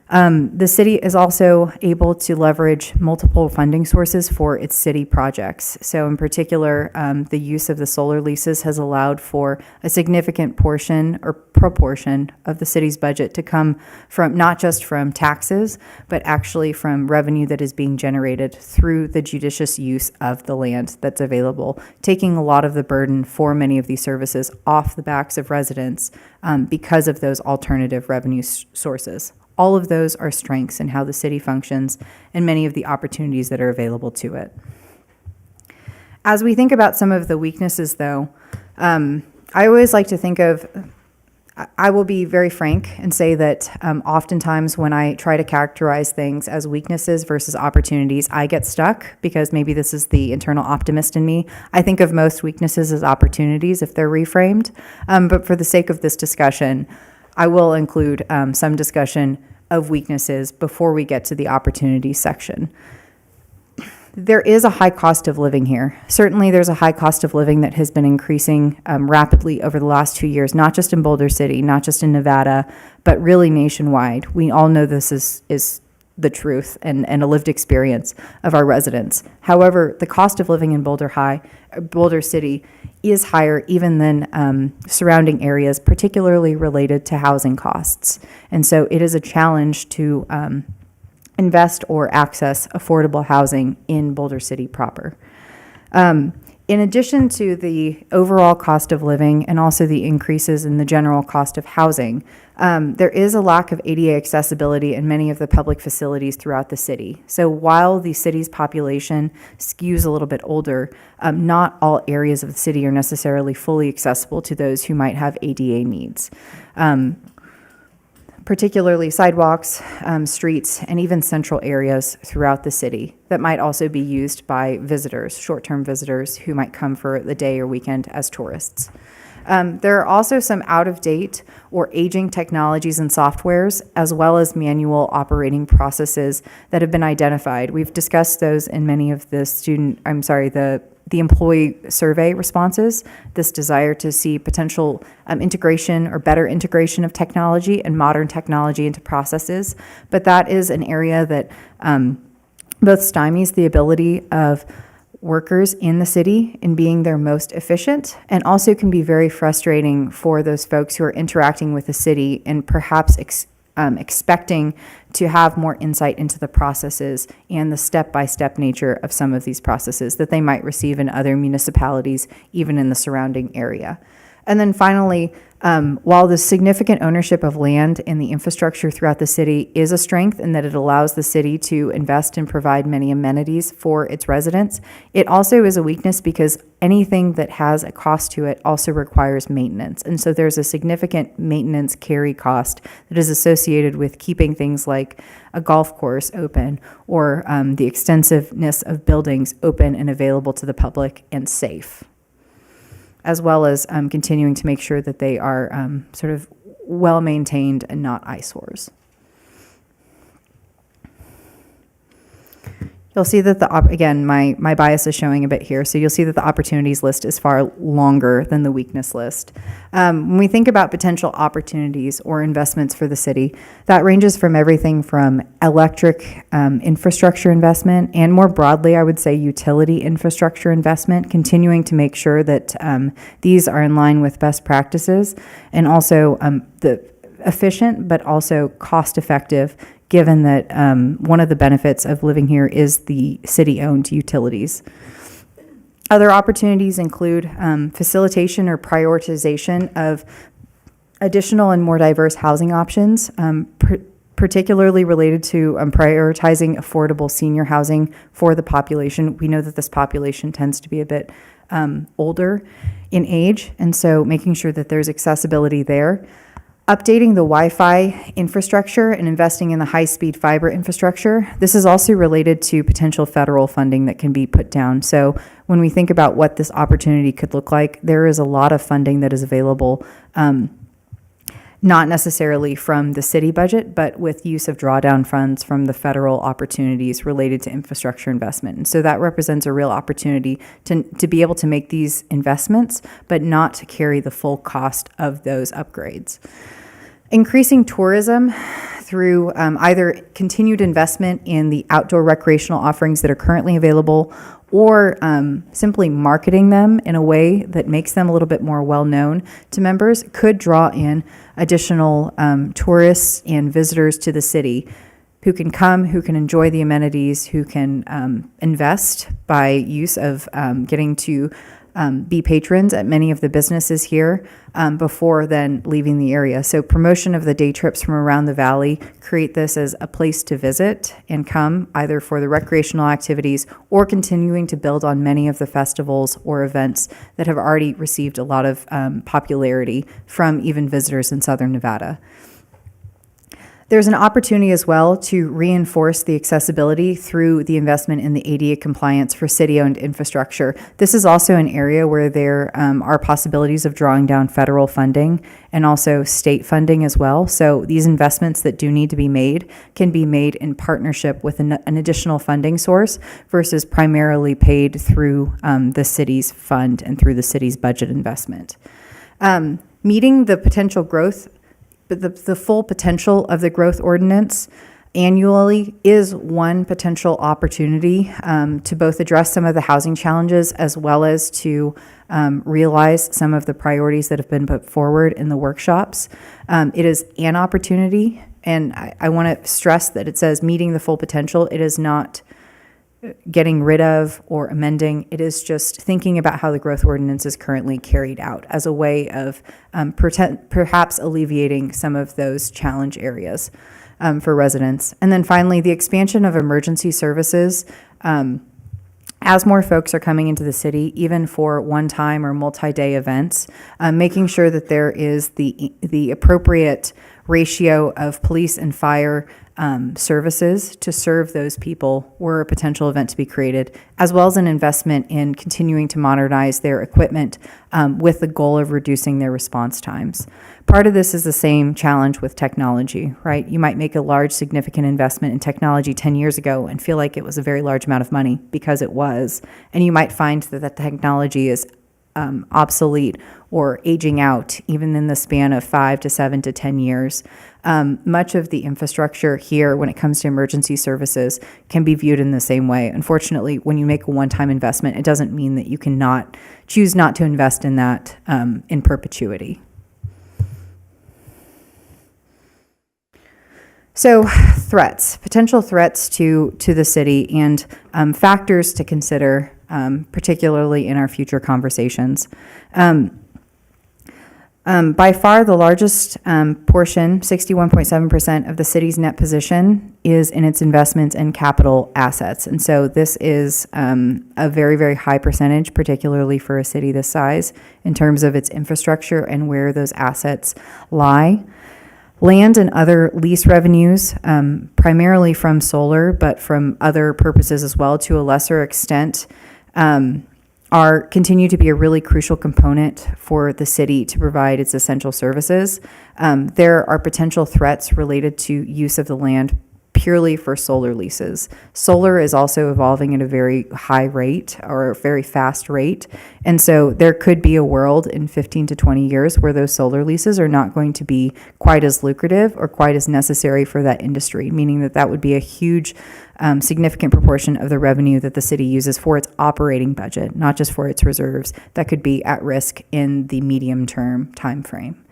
The city is also able to leverage multiple funding sources for its city projects. So in particular, the use of the solar leases has allowed for a significant portion or proportion of the city's budget to come from not just from taxes, but actually from revenue that is being generated through the judicious use of the land that's available, taking a lot of the burden for many of these services off the backs of residents because of those alternative revenue sources. All of those are strengths in how the city functions and many of the opportunities that are available to it. As we think about some of the weaknesses, though, I always like to think of, I will be very frank and say that oftentimes when I try to characterize things as weaknesses versus opportunities, I get stuck because maybe this is the internal optimist in me. I think of most weaknesses as opportunities if they're reframed. But for the sake of this discussion, I will include some discussion of weaknesses before we get to the opportunities section. There is a high cost of living here. Certainly there's a high cost of living that has been increasing rapidly over the last 2 years, not just in Boulder City, not just in Nevada, but really nationwide. We all know this is the truth and a lived experience of our residents. However, the cost of living in Boulder City is higher even than surrounding areas, particularly related to housing costs. And so it is a challenge to invest or access affordable housing in Boulder City proper. In addition to the overall cost of living and also the increases in the general cost of housing, there is a lack of ADA accessibility in many of the public facilities throughout the city. So while the city's population skews a little bit older, not all areas of the city are necessarily fully accessible to those who might have ADA needs. Particularly sidewalks, streets, and even central areas throughout the city that might also be used by visitors, short-term visitors who might come for the day or weekend as tourists. There are also some out-of-date or aging technologies and softwares, as well as manual operating processes that have been identified. We've discussed those in many of the employee survey responses, this desire to see potential integration or better integration of technology and modern technology into processes. But that is an area that both stymies the ability of workers in the city in being their most efficient, and also can be very frustrating for those folks who are interacting with the city and perhaps expecting to have more insight into the processes and the step-by-step nature of some of these processes that they might receive in other municipalities, even in the surrounding area. And then finally, while the significant ownership of land and the infrastructure throughout the city is a strength in that it allows the city to invest and provide many amenities for its residents, it also is a weakness because anything that has a cost to it also requires maintenance. And so there's a significant maintenance carry cost that is associated with keeping things like a golf course open or the extensiveness of buildings open and available to the public and safe, as well as continuing to make sure that they are sort of well-maintained and not eyesores. You'll see that again, my bias is showing a bit here, so you'll see that the opportunities list is far longer than the weakness list. When we think about potential opportunities or investments for the city, that ranges from everything from electric infrastructure investment and more broadly, I would say utility infrastructure investment, continuing to make sure that these are in line with best practices and also the efficient but also cost-effective, given that one of the benefits of living here is the city-owned utilities. Other opportunities include facilitation or prioritization of additional and more diverse housing options, particularly related to prioritizing affordable senior housing for the population. We know that this population tends to be a bit older in age, and so making sure that there's accessibility there. Updating the Wi-Fi infrastructure and investing in the high-speed fiber infrastructure. This is also related to potential federal funding that can be put down. So when we think about what this opportunity could look like, there is a lot of funding that is available, not necessarily from the city budget, but with use of drawdown funds from the federal opportunities related to infrastructure investment. And so that represents a real opportunity to be able to make these investments, but not to carry the full cost of those upgrades. Increasing tourism through either continued investment in the outdoor recreational offerings that are currently available or simply marketing them in a way that makes them a little bit more well-known to members could draw in additional tourists and visitors to the city who can come, who can enjoy the amenities, who can invest by use of getting to be patrons at many of the businesses here before then leaving the area. So promotion of the day trips from around the valley create this as a place to visit and come either for the recreational activities or continuing to build on many of the festivals or events that have already received a lot of popularity from even visitors in Southern Nevada. There's an opportunity as well to reinforce the accessibility through the investment in the ADA compliance for city-owned infrastructure. This is also an area where there are possibilities of drawing down federal funding and also state funding as well. So these investments that do need to be made can be made in partnership with an additional funding source versus primarily paid through the city's fund and through the city's budget investment. Meeting the potential growth, but the full potential of the growth ordinance annually is one potential opportunity to both address some of the housing challenges as well as to realize some of the priorities that have been put forward in the workshops. It is an opportunity, and I want to stress that it says meeting the full potential. It is not getting rid of or amending. It is just thinking about how the growth ordinance is currently carried out as a way of perhaps alleviating some of those challenge areas for residents. And then finally, the expansion of emergency services. As more folks are coming into the city, even for one-time or multi-day events, making sure that there is the appropriate ratio of police and fire services to serve those people were a potential event to be created, as well as an investment in continuing to modernize their equipment with the goal of reducing their response times. Part of this is the same challenge with technology, right? You might make a large, significant investment in technology 10 years ago and feel like it was a very large amount of money because it was, and you might find that the technology is obsolete or aging out even in the span of 5 to 7 to 10 years. Much of the infrastructure here when it comes to emergency services can be viewed in the same way. Unfortunately, when you make a one-time investment, it doesn't mean that you cannot choose not to invest in that in perpetuity. So potential threats to the city and factors to consider, particularly in our future conversations. By far, the largest portion, 61.7% of the city's net position, is in its investments and capital assets. And so this is a very, very high percentage, particularly for a city this size, in terms of its infrastructure and where those assets lie. Land and other lease revenues, primarily from solar, but from other purposes as well to a lesser extent, continue to be a really crucial component for the city to provide its essential services. There are potential threats related to use of the land purely for solar leases. Solar is also evolving at a very high rate or a very fast rate. And so there could be a world in 15 to 20 years where those solar leases are not going to be quite as lucrative or quite as necessary for that industry, meaning that that would be a huge, significant proportion of the revenue that the city uses for its operating budget, not just for its reserves, that could be at risk in the medium-term time frame.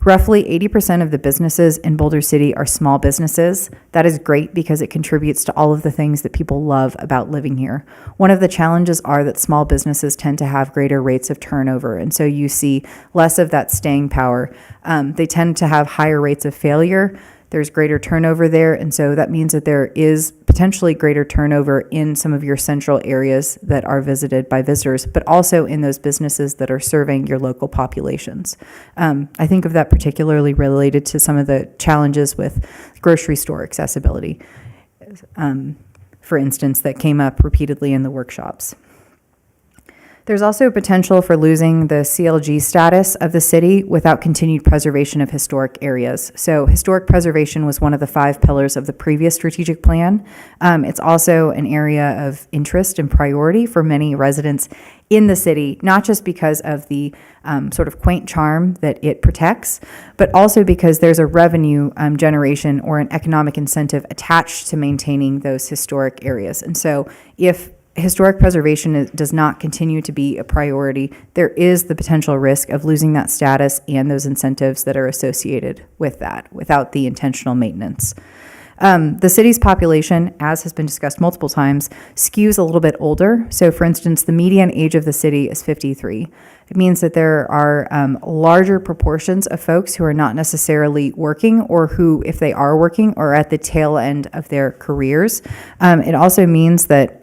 Roughly 80% of the businesses in Boulder City are small businesses. That is great because it contributes to all of the things that people love about living here. One of the challenges are that small businesses tend to have greater rates of turnover, and so you see less of that staying power. They tend to have higher rates of failure. There's greater turnover there, and so that means that there is potentially greater turnover in some of your central areas that are visited by visitors, but also in those businesses that are serving your local populations. I think of that particularly related to some of the challenges with grocery store accessibility, for instance, that came up repeatedly in the workshops. There's also potential for losing the CLG status of the city without continued preservation of historic areas. So historic preservation was one of the 5 pillars of the previous strategic plan. It's also an area of interest and priority for many residents in the city, not just because of the sort of quaint charm that it protects, but also because there's a revenue generation or an economic incentive attached to maintaining those historic areas. And so if historic preservation does not continue to be a priority, there is the potential risk of losing that status and those incentives that are associated with that without the intentional maintenance. The city's population, as has been discussed multiple times, skews a little bit older. So for instance, the median age of the city is 53. It means that there are larger proportions of folks who are not necessarily working, or who, if they are working, are at the tail end of their careers. It also means that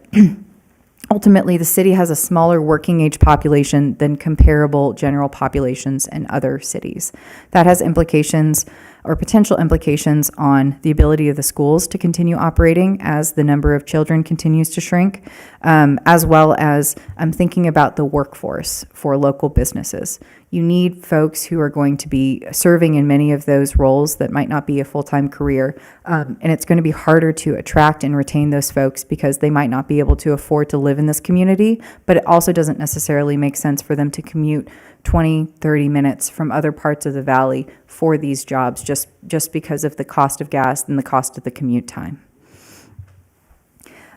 ultimately, the city has a smaller working age population than comparable general populations in other cities. That has implications or potential implications on the ability of the schools to continue operating as the number of children continues to shrink, as well as thinking about the workforce for local businesses. You need folks who are going to be serving in many of those roles that might not be a full-time career, and it's going to be harder to attract and retain those folks because they might not be able to afford to live in this community, but it also doesn't necessarily make sense for them to commute 20, 30 minutes from other parts of the valley for these jobs, just because of the cost of gas and the cost of the commute time.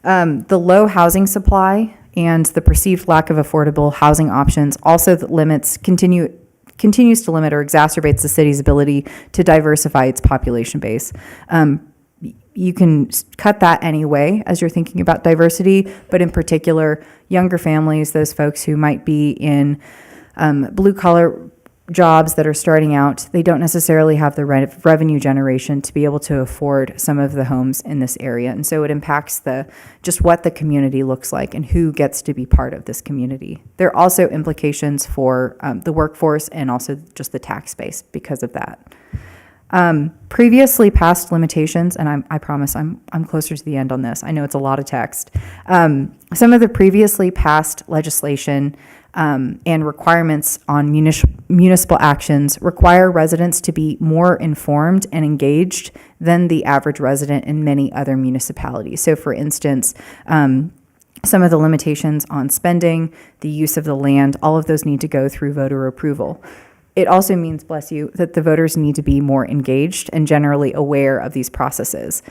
The low housing supply and the perceived lack of affordable housing options also continues to limit or exacerbates the city's ability to diversify its population base. You can cut that anyway as you're thinking about diversity, but in particular, younger families, those folks who might be in blue-collar jobs that are starting out, they don't necessarily have the revenue generation to be able to afford some of the homes in this area. And so it impacts just what the community looks like and who gets to be part of this community. There are also implications for the workforce and also just the tax base because of that. Previously passed limitations, and I promise I'm closer to the end on this. I know it's a lot of text. Some of the previously passed legislation and requirements on municipal actions require residents to be more informed and engaged than the average resident in many other municipalities. So, for instance, some of the limitations on spending, the use of the land, all of those need to go through voter approval. It also means, bless you, that the voters need to be more engaged and generally aware of these processes.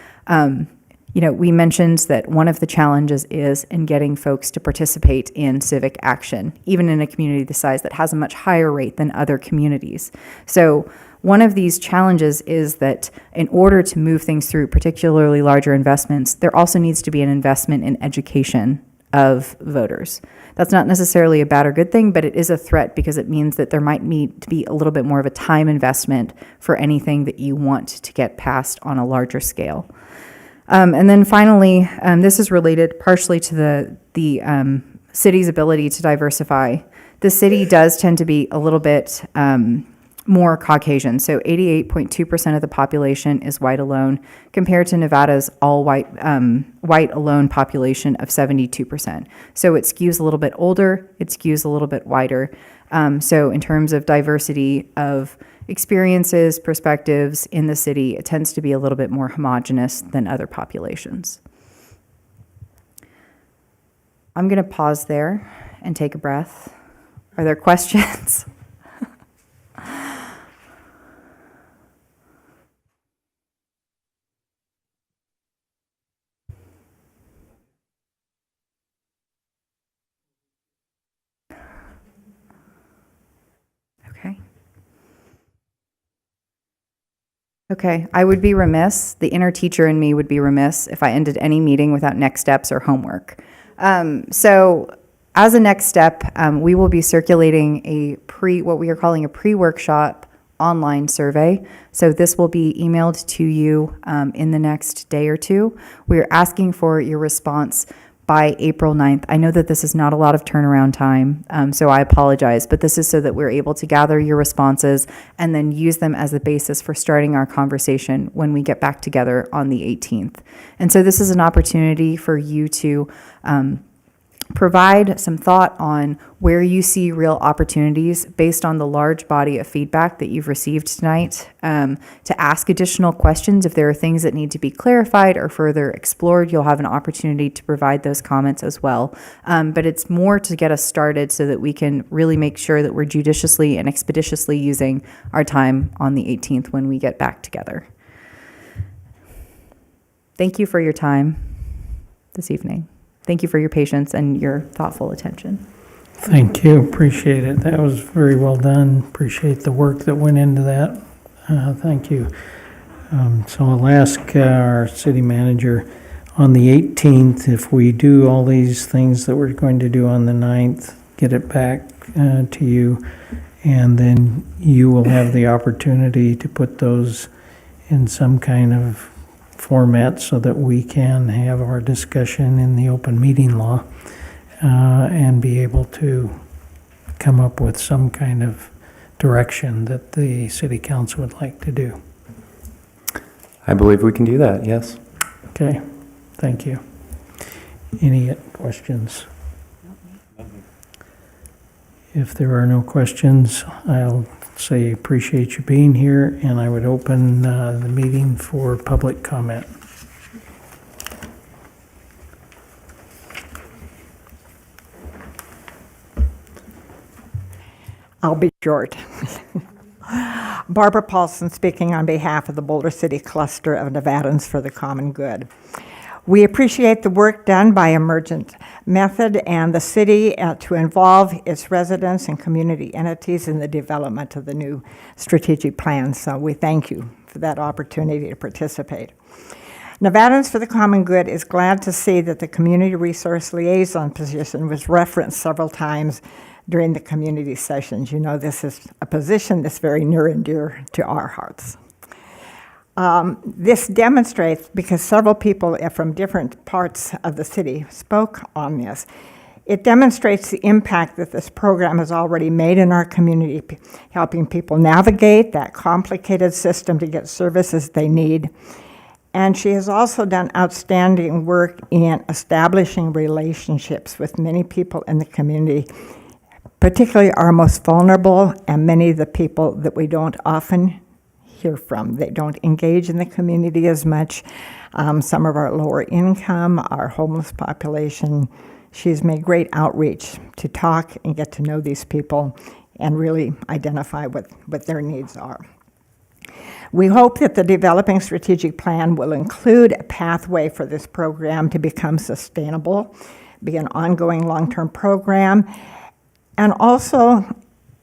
We mentioned that one of the challenges is in getting folks to participate in civic action, even in a community the size that has a much higher rate than other communities. So one of these challenges is that in order to move things through, particularly larger investments, there also needs to be an investment in education of voters. That's not necessarily a bad or good thing, but it is a threat because it means that there might need to be a little bit more of a time investment for anything that you want to get passed on a larger scale. And then finally, this is related partially to the city's ability to diversify. The city does tend to be a little bit more Caucasian. So 88.2% of the population is white alone, compared to Nevada's all white alone population of 72%. So it skews a little bit older, it skews a little bit whiter. So in terms of diversity of experiences, perspectives in the city, it tends to be a little bit more homogenous than other populations. I'm going to pause there and take a breath. Are there questions? Okay, I would be remiss, the inner teacher in me would be remiss if I ended any meeting without next steps or homework. So as a next step, we will be circulating what we are calling a pre-workshop online survey. So this will be emailed to you in the next day or two. We are asking for your response by April 9th. I know that this is not a lot of turnaround time, so I apologize, but this is so that we're able to gather your responses and then use them as the basis for starting our conversation when we get back together on the 18th. And so this is an opportunity for you to provide some thought on where you see real opportunities based on the large body of feedback that you've received tonight, to ask additional questions. If there are things that need to be clarified or further explored, you'll have an opportunity to provide those comments as well. But it's more to get us started so that we can really make sure that we're judiciously and expeditiously using our time on the 18th when we get back together. Thank you for your time this evening. Thank you for your patience and your thoughtful attention. Thank you, appreciate it. That was very well done. Appreciate the work that went into that. Thank you. So I'll ask our city manager on the 18th, if we do all these things that we're going to do on the 9th, get it back to you, and then you will have the opportunity to put those in some kind of format so that we can have our discussion in the open meeting law and be able to come up with some kind of direction that the city council would like to do. I believe we can do that, yes. Okay, thank you. Any questions? If there are no questions, I'll say appreciate you being here, and I would open the meeting for public comment. I'll be short. Barbara Paulson speaking on behalf of the Boulder City Cluster of Nevadans for the Common Good. We appreciate the work done by Emergent Method and the city to involve its residents and community entities in the development of the new strategic plan. So we thank you for that opportunity to participate. Nevadans for the Common Good is glad to see that the Community Resource Liaison position was referenced several times during the community sessions. You know, this is a position that's very near and dear to our hearts. This demonstrates, because several people from different parts of the city spoke on this, it demonstrates the impact that this program has already made in our community, helping people navigate that complicated system to get services they need. And she has also done outstanding work in establishing relationships with many people in the community, particularly our most vulnerable and many of the people that we don't often hear from. They don't engage in the community as much. Some of our lower income, our homeless population. She's made great outreach to talk and get to know these people and really identify what their needs are. We hope that the developing strategic plan will include a pathway for this program to become sustainable, be an ongoing long-term program, and also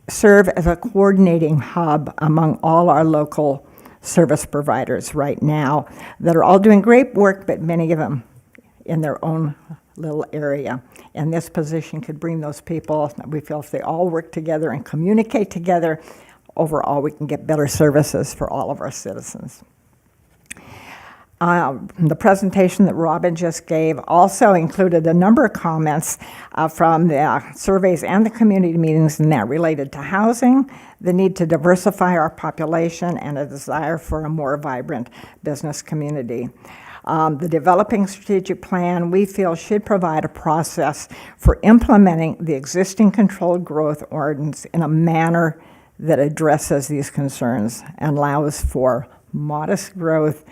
serve as a coordinating hub among all our local service providers right now that are all doing great work, but many of them in their own little area. And this position could bring those people, we feel if they all work together and communicate together, overall we can get better services for all of our citizens. The presentation that Robin just gave also included a number of comments from the surveys and the community meetings, and that related to housing, the need to diversify our population, and a desire for a more vibrant business community. The developing strategic plan, we feel, should provide a process for implementing the existing controlled growth ordinance in a manner that addresses these concerns and allows for modest growth,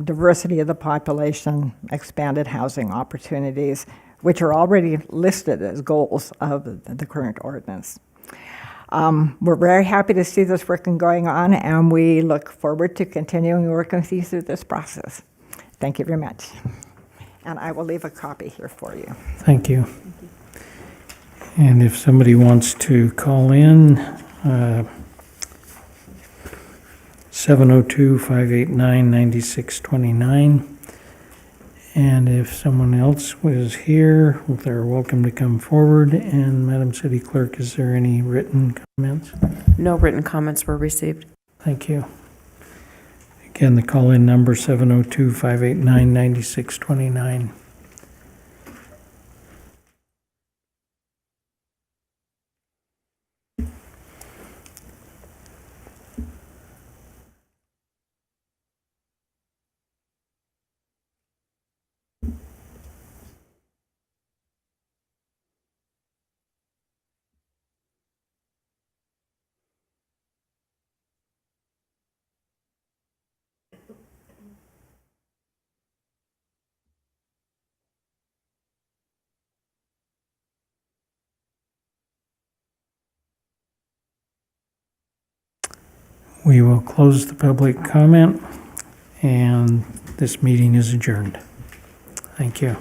diversity of the population, expanded housing opportunities, which are already listed as goals of the current ordinance. We're very happy to see this work going on, and we look forward to continuing working with you through this process. Thank you very much. And I will leave a copy here for you. Thank you. And if somebody wants to call in, 702-589-9629. And if someone else was here, they're welcome to come forward. And Madam City Clerk, is there any written comments? No written comments were received. Thank you. Again, the call-in number 702-589-9629. We will close the public comment, and this meeting is adjourned. Thank you.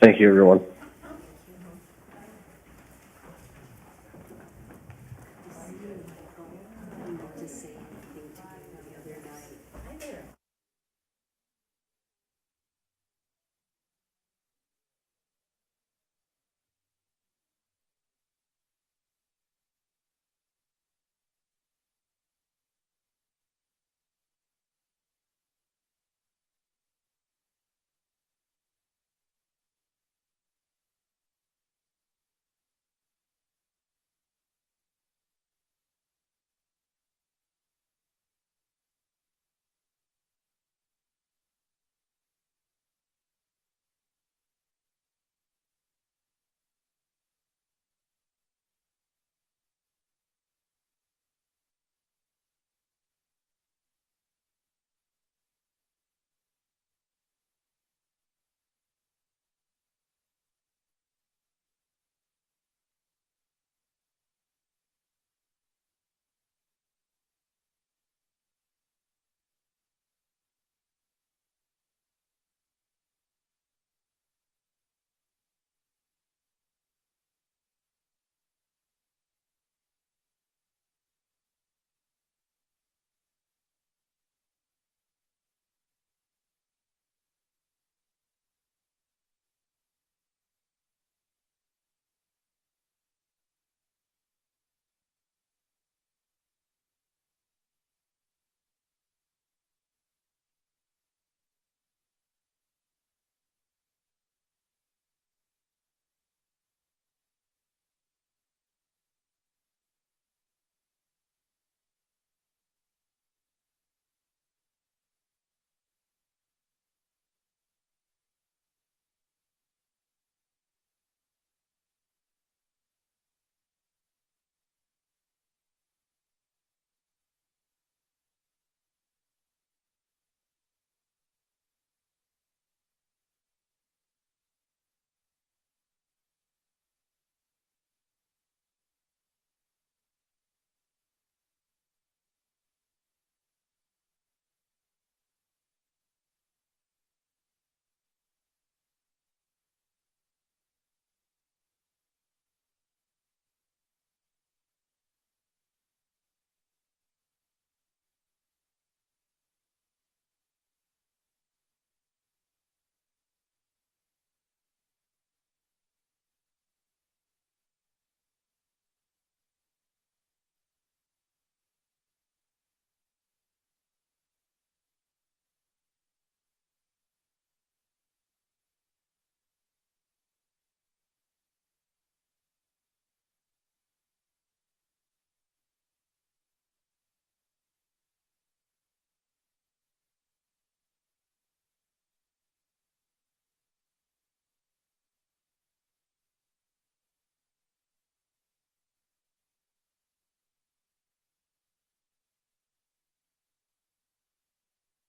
Thank you, everyone.